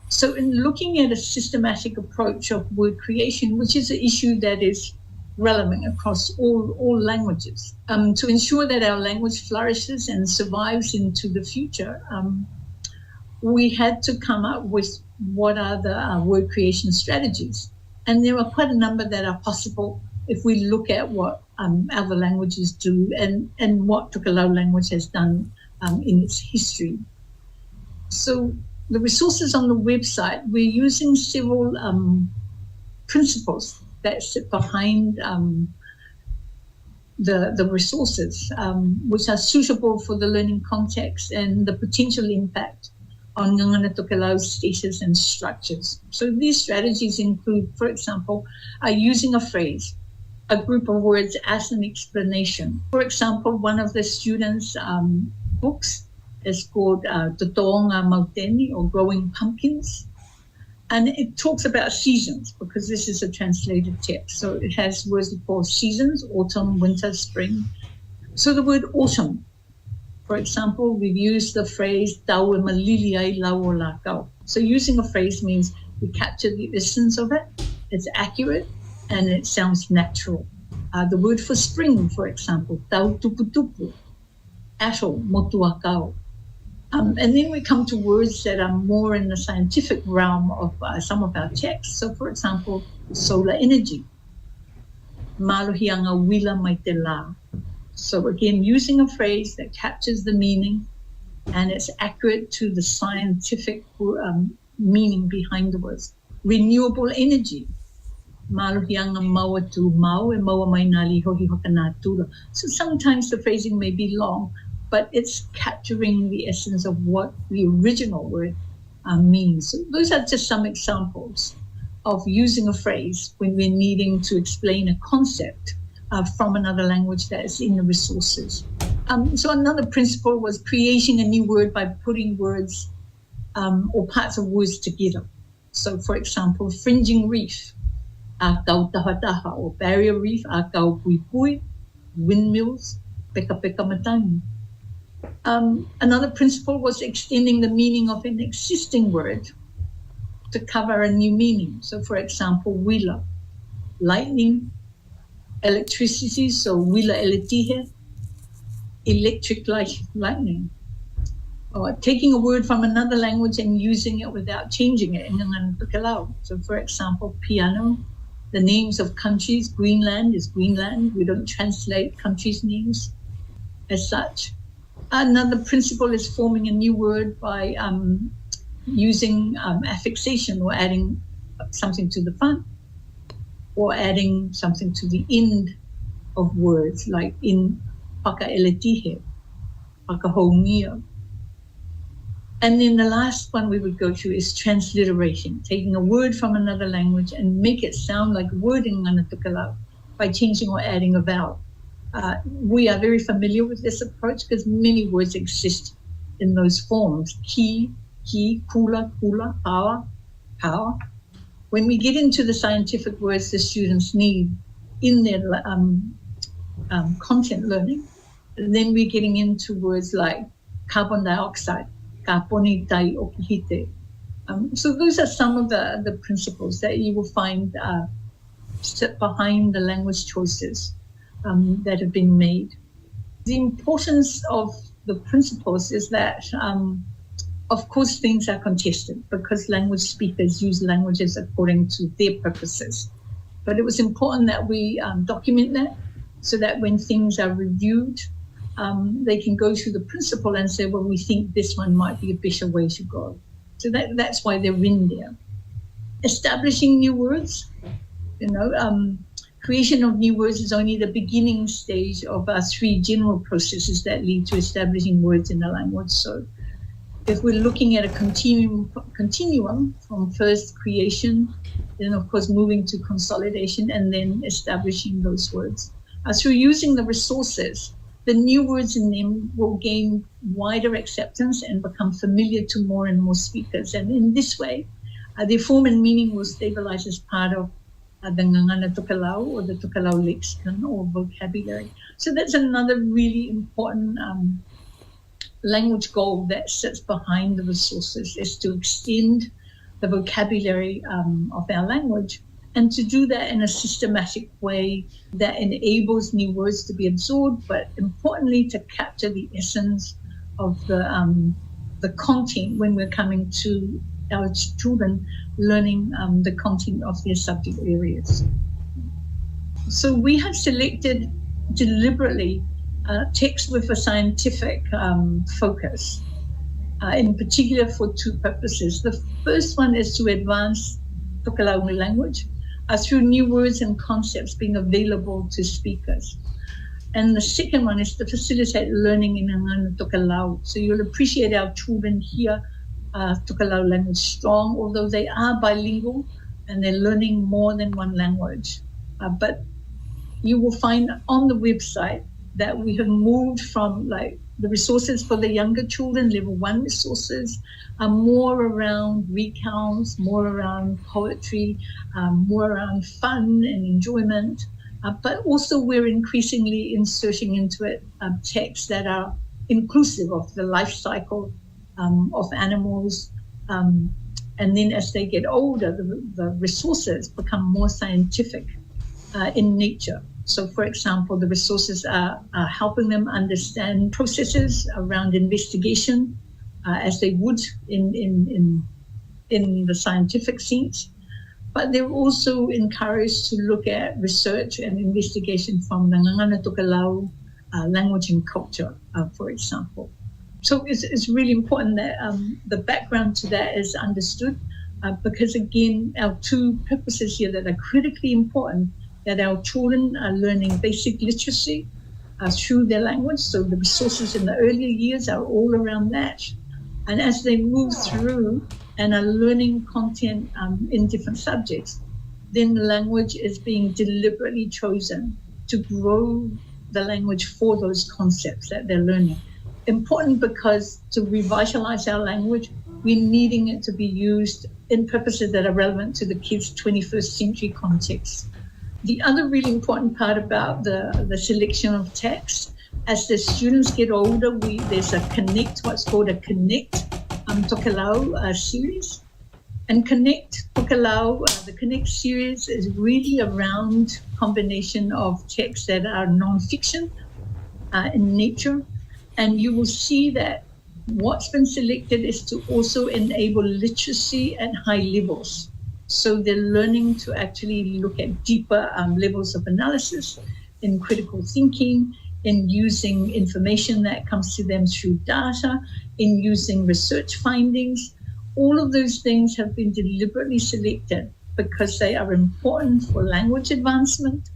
J: So in looking at a systematic approach of word creation, which is an issue that is relevant across all languages, to ensure that our language flourishes and survives into the future, we had to come up with what are the word creation strategies. And there are quite a number that are possible if we look at what other languages do and what Tokelau language has done in its history. So the resources on the website, we're using several principles that sit behind the resources, which are suitable for the learning context and the potential impact on Ngangana Tokelau's status and structures. So these strategies include, for example, using a phrase, a group of words as an explanation. For example, one of the students' books is called Totoonga Mauteni, or Growing Pumpkins. And it talks about seasons because this is a translated text. So it has words for seasons, autumn, winter, spring. So the word autumn, for example, we've used the phrase tau e malili ai lau o la kau. So using a phrase means we capture the essence of it, it's accurate, and it sounds natural. The word for spring, for example, tau tupu tupu, ato motu a kau. And then we come to words that are more in the scientific realm of some of our texts. So, for example, solar energy, malohianga wila mai te la. So again, using a phrase that captures the meaning and it's accurate to the scientific meaning behind the words. Renewable energy, malohianga maua tu mau e maua mai nā lihohi hoka nā tula. So sometimes the phrasing may be long, but it's capturing the essence of what the original word means. So those are just some examples of using a phrase when we're needing to explain a concept from another language that is in the resources. So another principle was creating a new word by putting words or parts of words together. So for example, fringing reef, a kau taha taha, or barrier reef, a kau pui pui, windmills, peka peka matangi. Another principle was extending the meaning of an existing word to cover a new meaning. So for example, wila, lightning, electricity, so wila eletihe, electric lightning. Or taking a word from another language and using it without changing it in Ngangana Tokelau. So for example, piano, the names of countries, Greenland is Greenland. We don't translate countries' names as such. Another principle is forming a new word by using affixation or adding something to the front or adding something to the end of words, like in pakaeletihe, pakahongia. And then the last one we would go to is transliteration, taking a word from another language and make it sound like a word in Ngangana Tokelau by changing or adding a vowel. We are very familiar with this approach because many words exist in those forms. Ki, kula, power. When we get into the scientific words the students need in their content learning, then we're getting into words like carbon dioxide, kaponi tai okihite. So those are some of the principles that you will find sit behind the language choices that have been made. The importance of the principles is that, of course, things are contested because language speakers use languages according to their purposes. But it was important that we document that so that when things are reviewed, they can go through the principle and say, well, we think this one might be a better way to go. So that's why they're in there. Establishing new words, creation of new words is only the beginning stage of our three general processes that lead to establishing words in a language. So if we're looking at a continuum from first creation, then of course moving to consolidation and then establishing those words. Through using the resources, the new words in them will gain wider acceptance and become familiar to more and more speakers. And in this way, their form and meaning will stabilize as part of the Ngangana Tokelau or the Tokelau lexicon or vocabulary. So that's another really important language goal that sits behind the resources, is to extend the vocabulary of our language, and to do that in a systematic way that enables new words to be absorbed, but importantly to capture the essence of the content when we're coming to our children learning the content of their subject areas. So we have selected deliberately text with a scientific focus, in particular for two purposes. The first one is to advance Tokelau language through new words and concepts being available to speakers. And the second one is to facilitate learning in Ngangana Tokelau. So you'll appreciate our children here Tokelau language strong, although they are bilingual and they're learning more than one language. But you will find on the website that we have moved from like the resources for the younger children, level 1 resources, are more around recounts, more around poetry, more around fun and enjoyment. But also we're increasingly inserting into it texts that are inclusive of the life cycle of animals. And then as they get older, the resources become more scientific in nature. So, for example, the resources are helping them understand processes around investigation, as they would in the scientific sense. But they're also encouraged to look at research and investigation from the Ngangana Tokelau language and culture, for example. So it's really important that the background to that is understood, because again, our two purposes here that are critically important, that our children are learning basic literacy through their language. So the resources in the earlier years are all around that. And as they move through and are learning content in different subjects, then the language is being deliberately chosen to grow the language for those concepts that they're learning. Important because to revitalize our language, we're needing it to be used in purposes that are relevant to the kids' 21st century context. The other really important part about the selection of text, as the students get older, there's a Connect, what's called a Connect Tokelau series. And Connect Tokelau, the Connect series is really around combination of texts that are non-fiction in nature. And you will see that what's been selected is to also enable literacy at high levels. So they're learning to actually look at deeper levels of analysis in critical thinking, in using information that comes to them through data, in using research findings. All of those things have been deliberately selected because they are important for language advancement,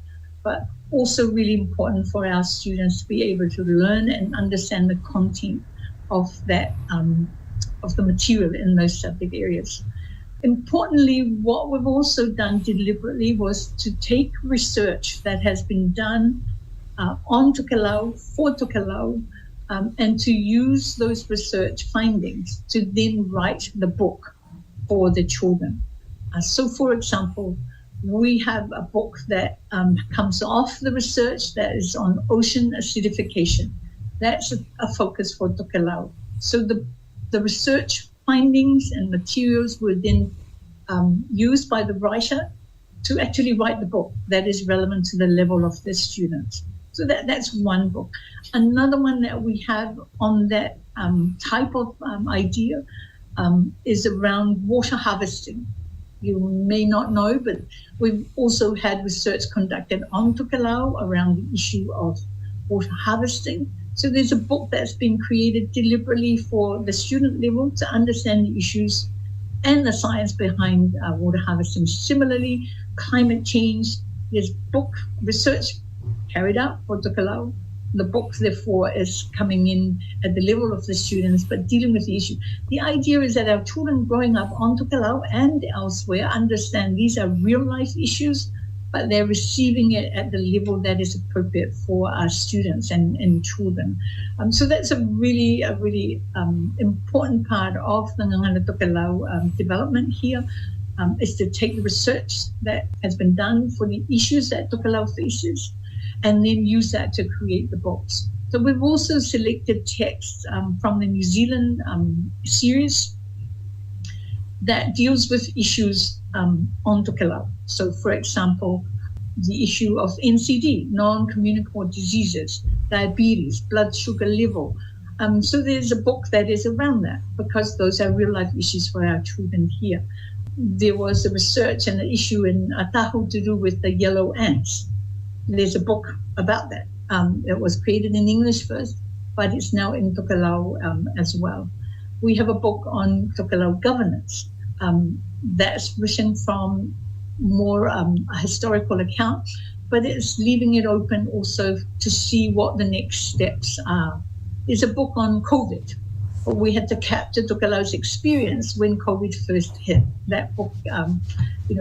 J: but also really important for our students to be able to learn and understand the content of that, of the material in those subject areas. Importantly, what we've also done deliberately was to take research that has been done on Tokelau, for Tokelau, and to use those research findings to then write the book for the children. So, for example, we have a book that comes off the research that is on ocean acidification. That's a focus for Tokelau. So the research findings and materials were then used by the writer to actually write the book that is relevant to the level of the students. So that's one book. Another one that we have on that type of idea is around water harvesting. You may not know, but we've also had research conducted on Tokelau around the issue of water harvesting. So there's a book that's been created deliberately for the student level to understand the issues and the science behind water harvesting. Similarly, climate change, there's book research carried out for Tokelau. The book, therefore, is coming in at the level of the students, but dealing with the issue. The idea is that our children growing up on Tokelau and elsewhere understand these are real-life issues, but they're receiving it at the level that is appropriate for our students and children. So that's a really important part of the Ngangana Tokelau development here, is to take the research that has been done for the issues that Tokelau faces and then use that to create the books. So we've also selected texts from the New Zealand series that deals with issues on Tokelau. So, for example, the issue of NCD, non-communicable diseases, diabetes, blood sugar level. So there's a book that is around that because those are real-life issues for our children here. There was a research and an issue in Atahu to do with the yellow ants. There's a book about that. It was created in English first, but it's now in Tokelau as well. We have a book on Tokelau governance that's written from more a historical account, but it's leaving it open also to see what the next steps are. There's a book on COVID. We had to capture Tokelau's experience when COVID first hit. That book,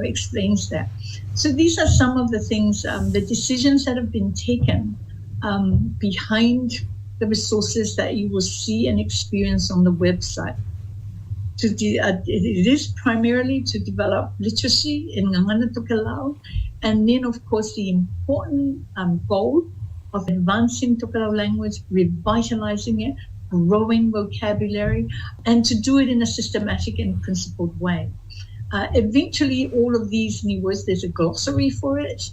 J: explains that. So these are some of the things, the decisions that have been taken behind the resources that you will see and experience on the website. It is primarily to develop literacy in Ngangana Tokelau, and then, of course, the important goal of advancing Tokelau language, revitalizing it, growing vocabulary, and to do it in a systematic and principled way. Eventually, all of these new words, there's a glossary for it.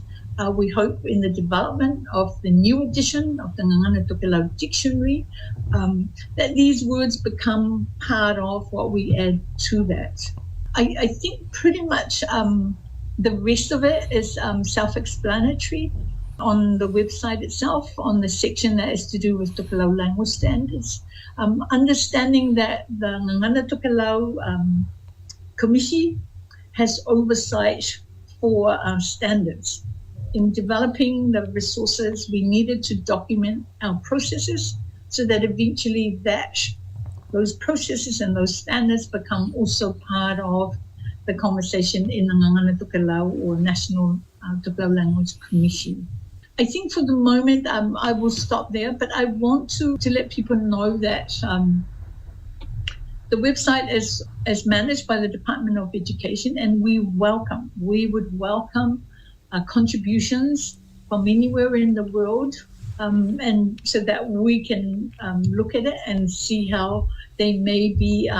J: We hope in the development of the new edition of the Ngangana Tokelau Dictionary that these words become part of what we add to that. I think pretty much the rest of it is self-explanatory on the website itself, on the section that is to do with Tokelau language standards. Understanding that the Ngangana Tokelau Committee has oversight for standards. In developing the resources, we needed to document our processes so that eventually those processes and those standards become also part of the conversation in the Ngangana Tokelau or National Tokelau Language Commission. I think for the moment I will stop there, but I want to let people know that the website is managed by the Department of Education, and we would welcome contributions from anywhere in the world, and so that we can look at it and see how they may be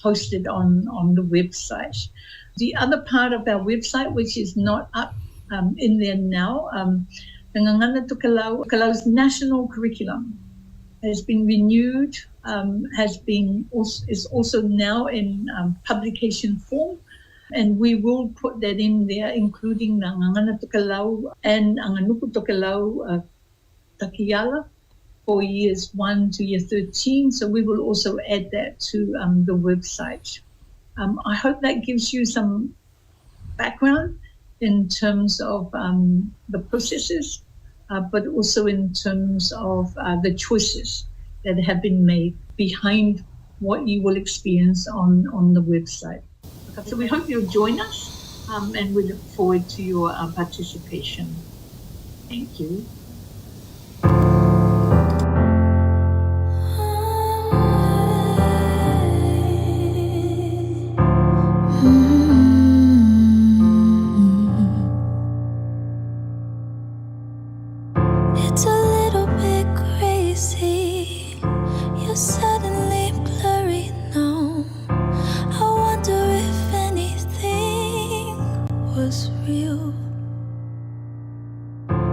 J: posted on the website. The other part of our website, which is not up in there now, the Ngangana Tokelau's national curriculum has been renewed, is also now in publication form, and we will put that in there, including the Ngangana Tokelau and Anganuku Tokelau Takiala for years 1 to year 13. So we will also add that to the website. I hope that gives you some background in terms of the processes, but also in terms of the choices that have been made behind what you will experience on the website. So we hope you'll join us, and we look forward to your participation. Thank you.
D: It's a little bit crazy. You're suddenly blurry now. I wonder if anything was real.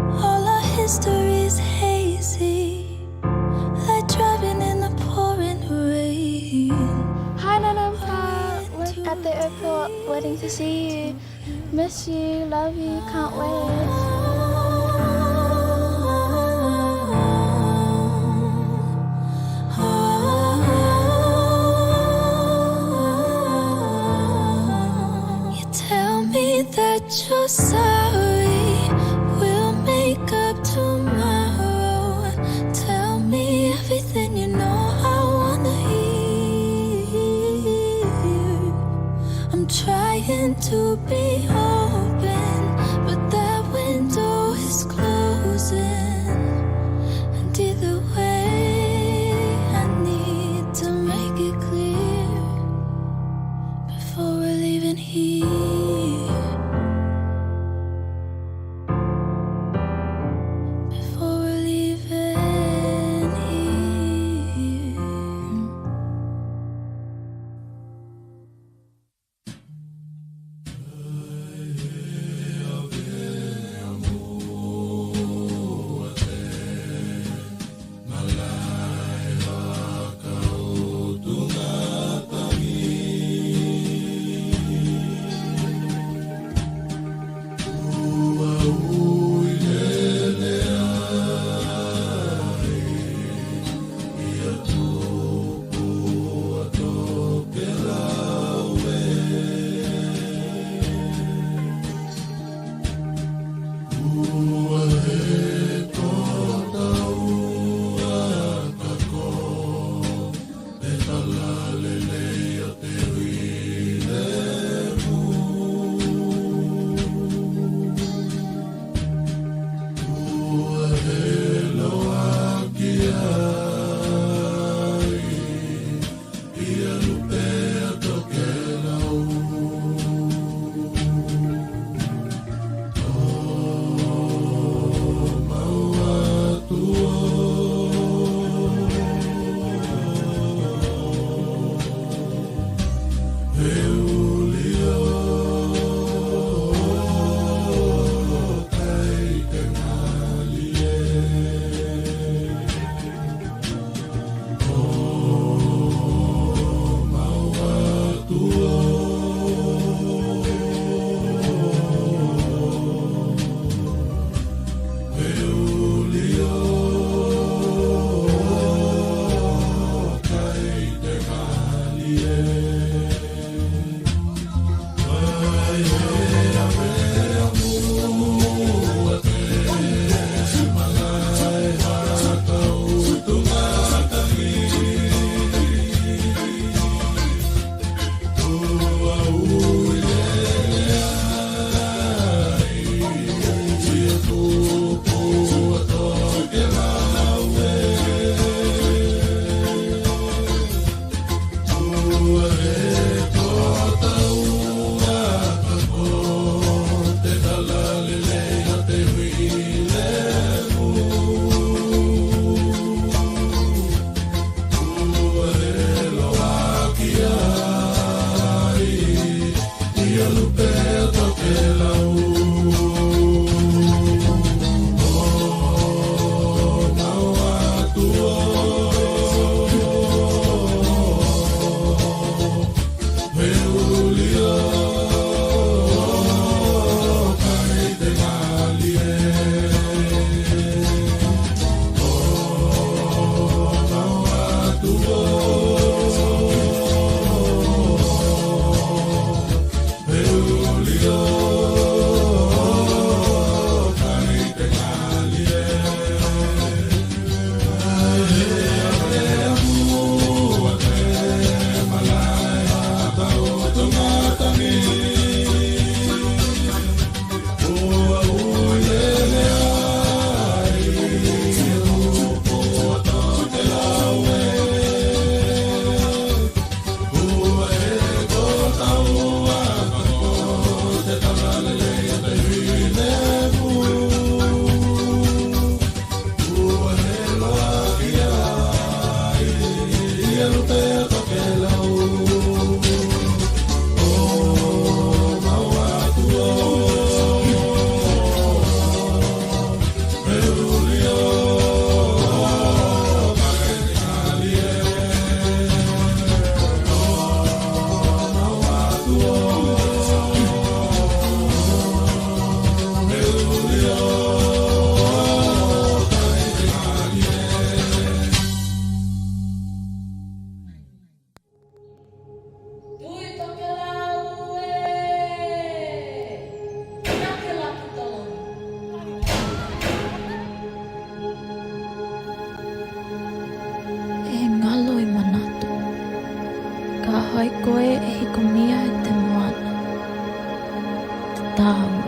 D: All our history's hazy, like driving in the pouring rain.
H: Hi Nanampa, we're at the airport waiting to see you. Miss you, love you, can't wait.
D: Tell me that you're sorry. We'll make up tomorrow. Tell me everything you know I wanna hear. I'm trying to be open, but that window is closing. And either way, I need to make it clear before we're leaving here. Before we're leaving here.
E: hai koe e hiko mia e te moana. Te tāua.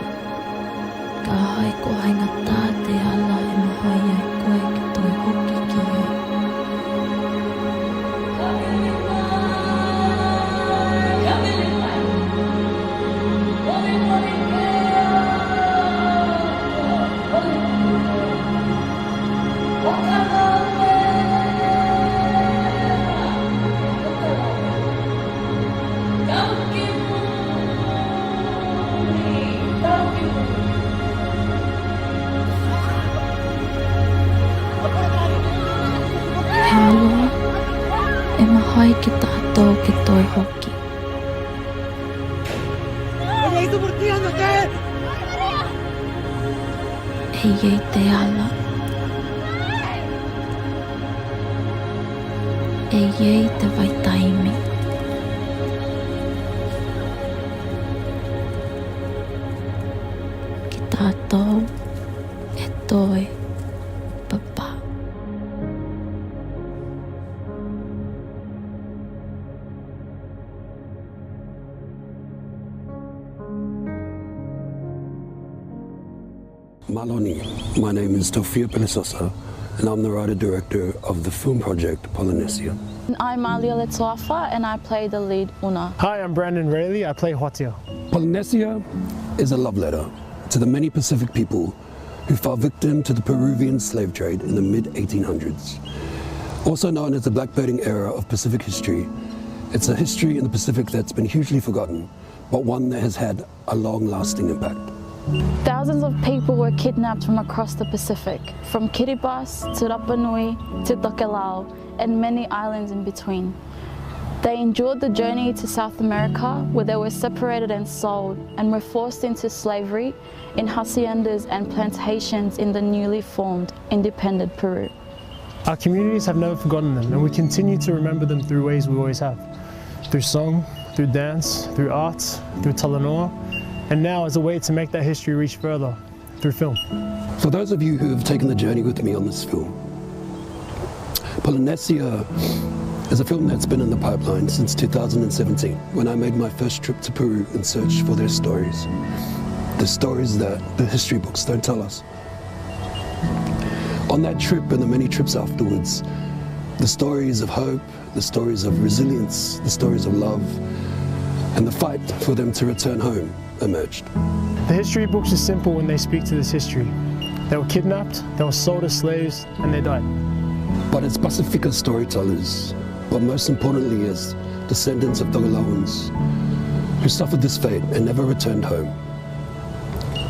E: Ka hai ko hainga tā te ala e mahai ai koe ki toi hoki ki e. Hāloa, e mahai ki tātou ki toi hoki. E iei te ala. E iei te vaitaimi. Ki tātou e toi papa.
G: Maloni, my name is Tokelau, and I'm the writer-director of the film project Polynesia.
H: I'm Alia Letoafa and I play the lead Una.
I: Hi, I'm Brandon Rayleigh. I play Hotia.
G: Polynesia is a love letter to the many Pacific people who fell victim to the Peruvian slave trade in the mid-1800s. Also known as the blackbirding era of Pacific history, it's a history in the Pacific that's been hugely forgotten, but one that has had a long-lasting impact.
H: Thousands of people were kidnapped from across the Pacific, from Kiribati to Rapa Nui to Tokelau and many islands in between. They endured the journey to South America where they were separated and sold and were forced into slavery in haciendas and plantations in the newly formed independent Peru.
I: Our communities have never forgotten them, and we continue to remember them through ways we always have. Through song, through dance, through arts, through talanoa, and now as a way to make that history reach further, through film.
G: For those of you who have taken the journey with me on this film, Polynesia is a film that's been in the pipeline since 2017, when I made my first trip to Peru in search for their stories. The stories that the history books don't tell us. On that trip and the many trips afterwards, the stories of hope, the stories of resilience, the stories of love, and the fight for them to return home emerged.
I: The history books are simple when they speak to this history. They were kidnapped, they were sold as slaves, and they died.
G: But as Pasifika storytellers, but most importantly as descendants of Tokelauans who suffered this fate and never returned home,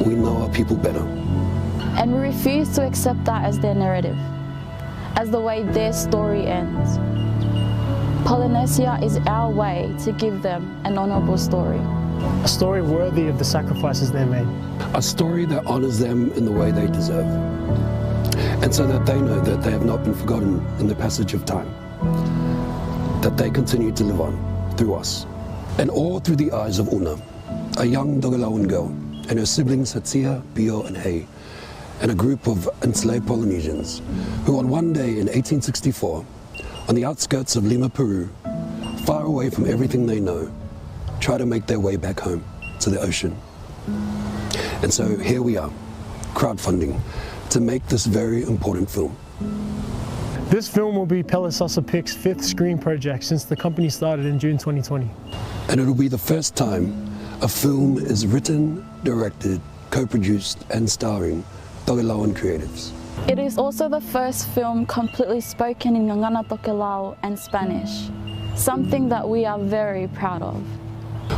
G: we know our people better.
H: And we refuse to accept that as their narrative, as the way their story ends. Polynesia is our way to give them an honourable story.
I: A story worthy of the sacrifices they made.
G: A story that honours them in the way they deserve. And so that they know that they have not been forgotten in the passage of time. That they continue to live on through us. And all through the eyes of Una, a young Tokelauan girl, and her siblings Hatia, Bio and Hei, and a group of enslaved Polynesians who on one day in 1864, on the outskirts of Lima, Peru, far away from everything they know, try to make their way back home to the ocean. And so here we are, crowdfunding to make this very important film.
I: This film will be Pelisasa Pic's 5th screen project since the company started in June 2020.
G: And it'll be the first time a film is written, directed, co-produced and starring Tokelauan creatives.
H: It is also the first film completely spoken in Ngangana Tokelau and Spanish, something that we are very proud of.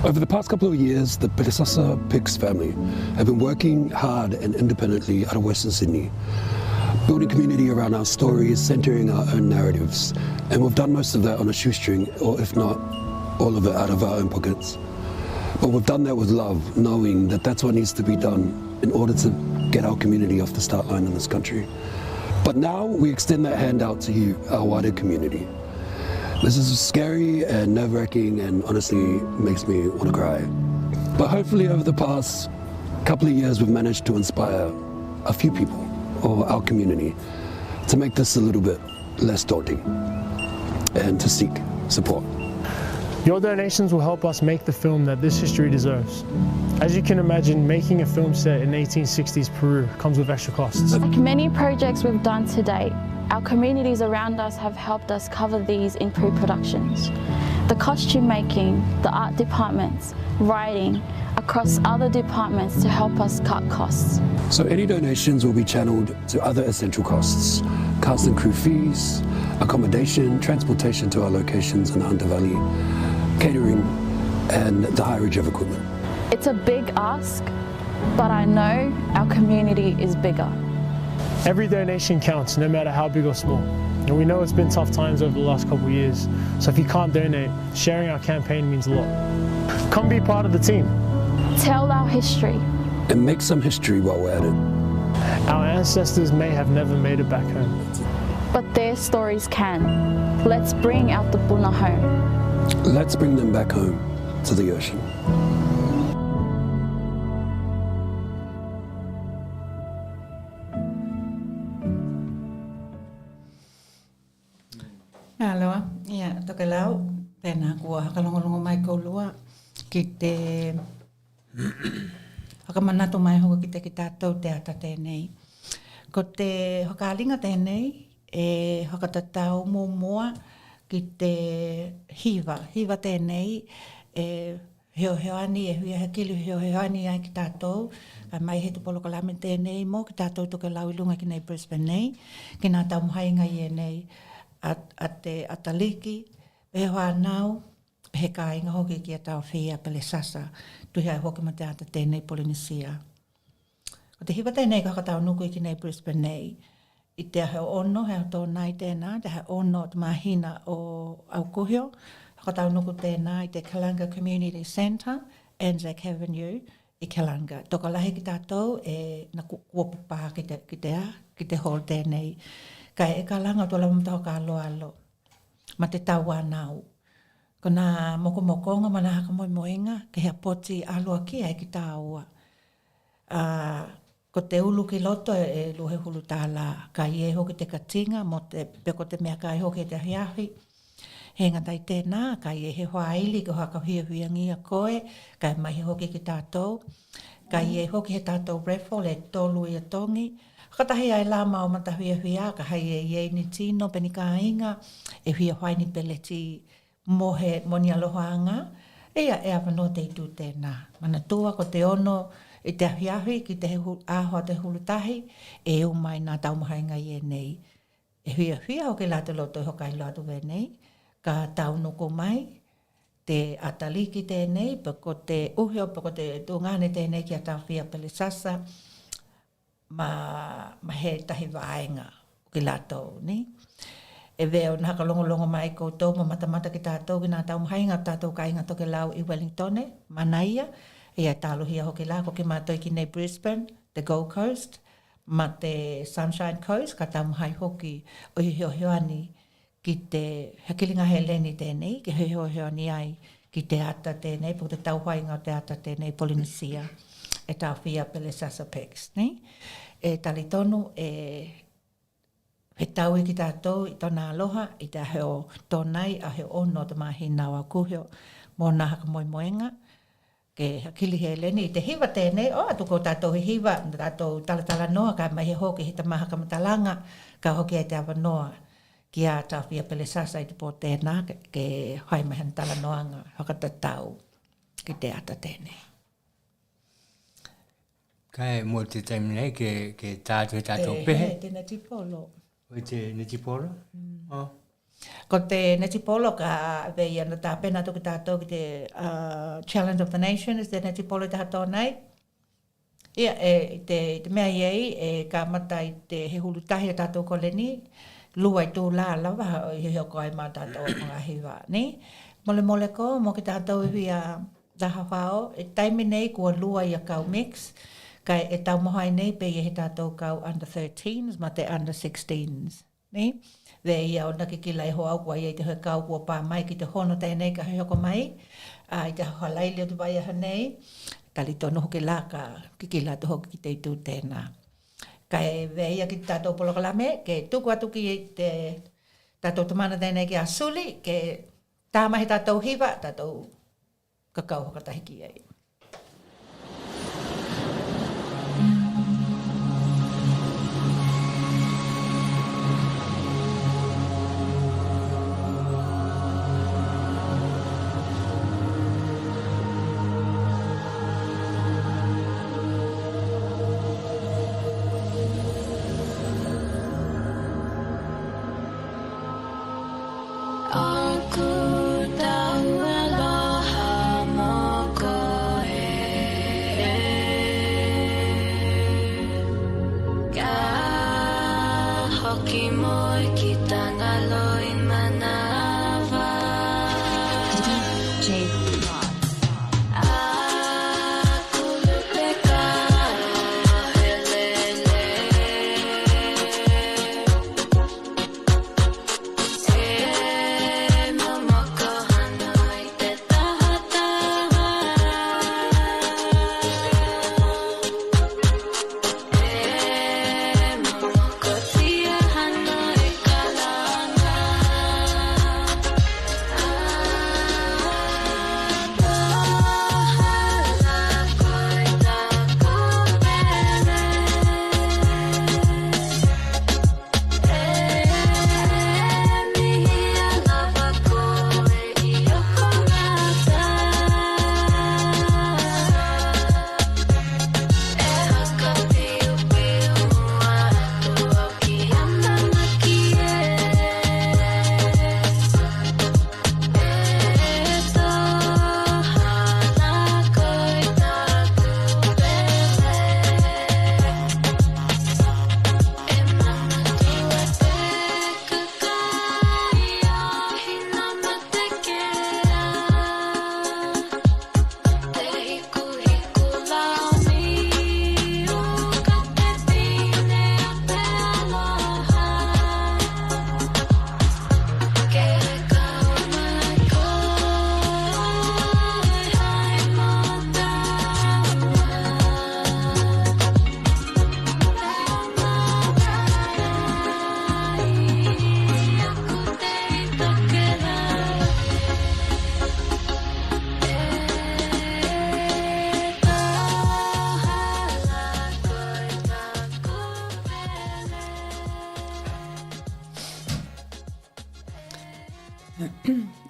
G: Over the past couple of years, the Pasifika Pics family have been working hard and independently out of Western Sydney, building community around our stories, centering our own narratives, and we've done most of that on a shoestring, or if not, all of it out of our own pockets. But we've done that with love, knowing that that's what needs to be done in order to get our community off the start line in this country. But now we extend that hand out to you, our wider community. This is scary and nerve-wracking and honestly makes me want to cry. But hopefully over the past couple of years we've managed to inspire a few people, or our community, to make this a little bit less daunting and to seek support.
I: Your donations will help us make the film that this history deserves. As you can imagine, making a film set in 1860s Peru comes with extra costs.
H: Like many projects we've done to date, our communities around us have helped us cover these in pre-productions. The costume making, the art departments, writing, across other departments to help us cut costs.
G: So any donations will be channeled to other essential costs, cast and crew fees, accommodation, transportation to our locations in the Hunter Valley, catering, and the hireage of equipment.
H: It's a big ask, but I know our community is bigger.
I: Every donation counts, no matter how big or small. And we know it's been tough times over the last couple of years, so if you can't donate, sharing our campaign means a lot. Come be part of the team.
H: Tell our history.
G: And make some history while we're at it.
I: Our ancestors may have never made it back home,
H: But their stories can. Let's bring out the Puna home.
G: Let's bring them back home to the ocean.
B: Aloha, ia, Tokelau, pena kua hakalongolongo mai koulua ki te hakamanatu mai hoka ki te tātou te ata tēnei. Ko te hokaalinga tēnei e hakatatau mua ki te hiva tēnei e heoheoani e hui hakili heoheoani ai ki tātou mai he tupolo kalame tēnei mo ki tātou Tokelau i lunga ki nei Brisbane nei ki nā tau mahainga i e nei a te ataliki, he hoa nau, he kāinga hoki ki a tau whia pele sasa, tuhi ai hoki ma te ata tēnei Polynesia. O te hiwa tēnei ka katau nuku i ki nei Brisbane nei, i te ahe ono, he tō nai tēnā, te ahe ono te mahina o Aukuhio, katau nuku tēnā i te Kalanga Community Centre, Anzac Avenue, i Kalanga. Toka lahi ki tātou e na kuopu pā ki te hall tēnei, kai e ka langa tola mtaho ka alo ma te taua nau. Ko nā mokomokonga ma nā haka moinga ke hea poti aloa ki ai ki tāua. Ko te ulu ki loto e luhe hulu tāla ka i e hoki te katinga mo te peko te mea ka i hoki te hiahi. He ngatai tēnā ka i e he hoa ili ko haka huia ngia koe ka i mai he hoki ki tātou. Ka i e hoki he tātou raffle e tolu i a tongi. Katahi ai la mau mata huia ka hai e ni tino peni ka inga e huia hwai ni peleti mohe moni alohaanga ea e awano te itu tēnā. Mana tua ko te ono i te ahiahi ki te ahoa te hulutahi e umai nā taumahainga i e nei. E huia hoki la te loto i hokai loatu ve nei ka taunuko mai te ataliki tēnei pako te uhio pako te tungane tēnei ki a tau whia pele sasa ma he tahi vaenga ki lātou, ni? E veo naka longo mai koutou ma mata ki tātou ki nā tau mahainga tātou ka inga Tokelau i Wellington, Manaia, e ai tāluhia hoki lā, ko ki mātou ki nei Brisbane, the Gold Coast, ma te Sunshine Coast, ka tau mahai hoki o hiohioani ki te hakilinga he leni tēnei, ki hiohioani ai ki te ata tēnei, po te tauhainga o te ata tēnei Polynesia, e tau whia pele Sasapex, ni? E talitonu he tau i ki tātou i tōna aloha i te aheo tōnai aheo ono te mahina o Aukuhio mō nā haka moenga ke hakili he leni i te hiva tēnei tuko tātou he hiva tātou talatala noa ka mai he hoki he tamahaka matalanga ka hoki ai te awa noa ki a tawhia pele sasa i te pō tēnā ke haimahan tala noanga hakatatau ki te ata tēnei.
A: Kai mo te taimi nei ke tātou pehe?
B: Te neti polo.
A: O te neti polo?
B: Ko te neti polo ka vei ana tā pena tuki tātou ki te Challenge of the Nations, te neti polo te hato nei. Ia, te mea iei e ka mata i te he hulutahi a tātou koleni, lua i tū la lava i heo koe mā tātou mga hiwa, ni? Mole ko, mo ki tātou i hui a tahawhao, e taimi nei kua lua i a kau mix, kai e tau mohai nei pe he tātou kau under 13s ma te under 16s, ni? Ve ia o naki ki lai ho au kua i te hoi kau kua pā mai ki te hono tēnei ka hoko mai, i te halai leo tu vai aha nei, tali tono hoki la ka kikila tu hoki ki te itu tēnā. Kai ve ia ki tātou polokalame, ke tuku atu ki te tātou tamana tēnei ki a suli, ke tāma he tātou hiwa, tātou kakau hakatahiki ai.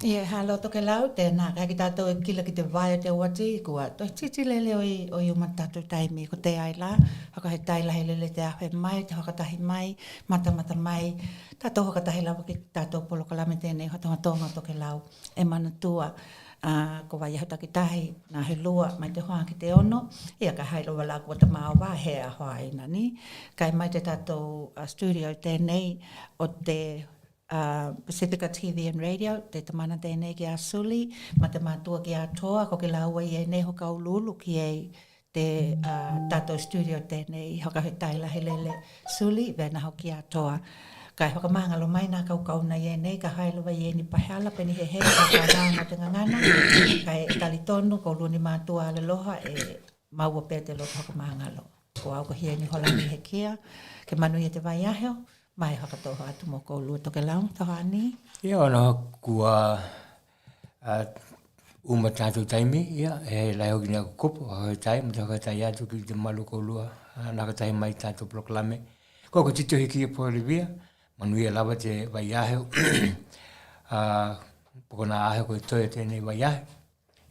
B: Ia halo Tokelau tēnā kai ki tātou e kila ki te vai o te wati kua toi titi lele o i uma tātou taimi ko te ai la haka he taila he lele te awe mai te hakatahi mai mata mai tātou hakatahi lawa ki tātou polokalame tēnei hotonga tonga Tokelau e mana tua ko vai hata ki tahi nā he lua mai te hoa ki te ono ia ka hailo wala kua te maa wā he a hoa ina ni kai mai te tātou studio tēnei o te Pasifika TV and Radio, te tamana tēnei ki a suli, ma te mātua ki a toa, ko ke laua i e neho ka ululu ki e te tātou studio tēnei, hoka he taila he lele suli, vena ho ki a toa. Kai hoka mangalo mai nā kauna i e nei, ka hailua i e ni pahala, peni he ka rānga te ngangana, kai e tali tonu, ko luni mātua ale loha, e maua pēte lo hoka mangalo. Ko au ko hia ni holani he kia, ke manu i te vai aheo, mai haka toha atu mo ko lua Tokelau, toha ani?
A: Ia, ona kua uma tātou taimi, ia, e lai hoki nea kukupu, haka tai, mta haka tai atu ki te malu ko lua, naka tai mai tātou proklame. Koko tito hiki e Porivia, manu ia lawa te vai aheo, poko nā aheo ko i toia tēnei vai aheo,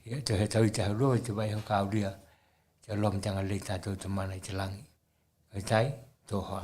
A: ia, te he tau i te haurua i te vai ho ka auria, te aloha mtanga lei tātou te mana i te langi. Haka tai, toha.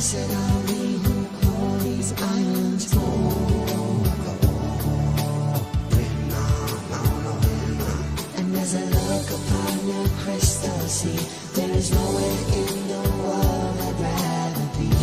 K: Blessed are we who call these islands home. And as I look upon your crystal sea, there is nowhere in the world I'd rather be.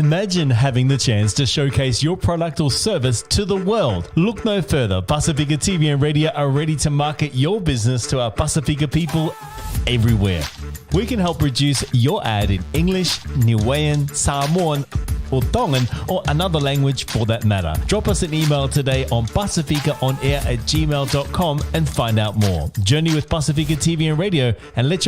L: Imagine having the chance to showcase your product or service to the world. Look no further. Pasifika TV and Radio are ready to market your business to our Pasifika people everywhere. We can help produce your ad in English, Niuean, Samoan, or Tongan, or another language for that matter. Drop us an email today on pasifikaonair@gmail.com and find out more. Journey with Pasifika TV and radio, and let your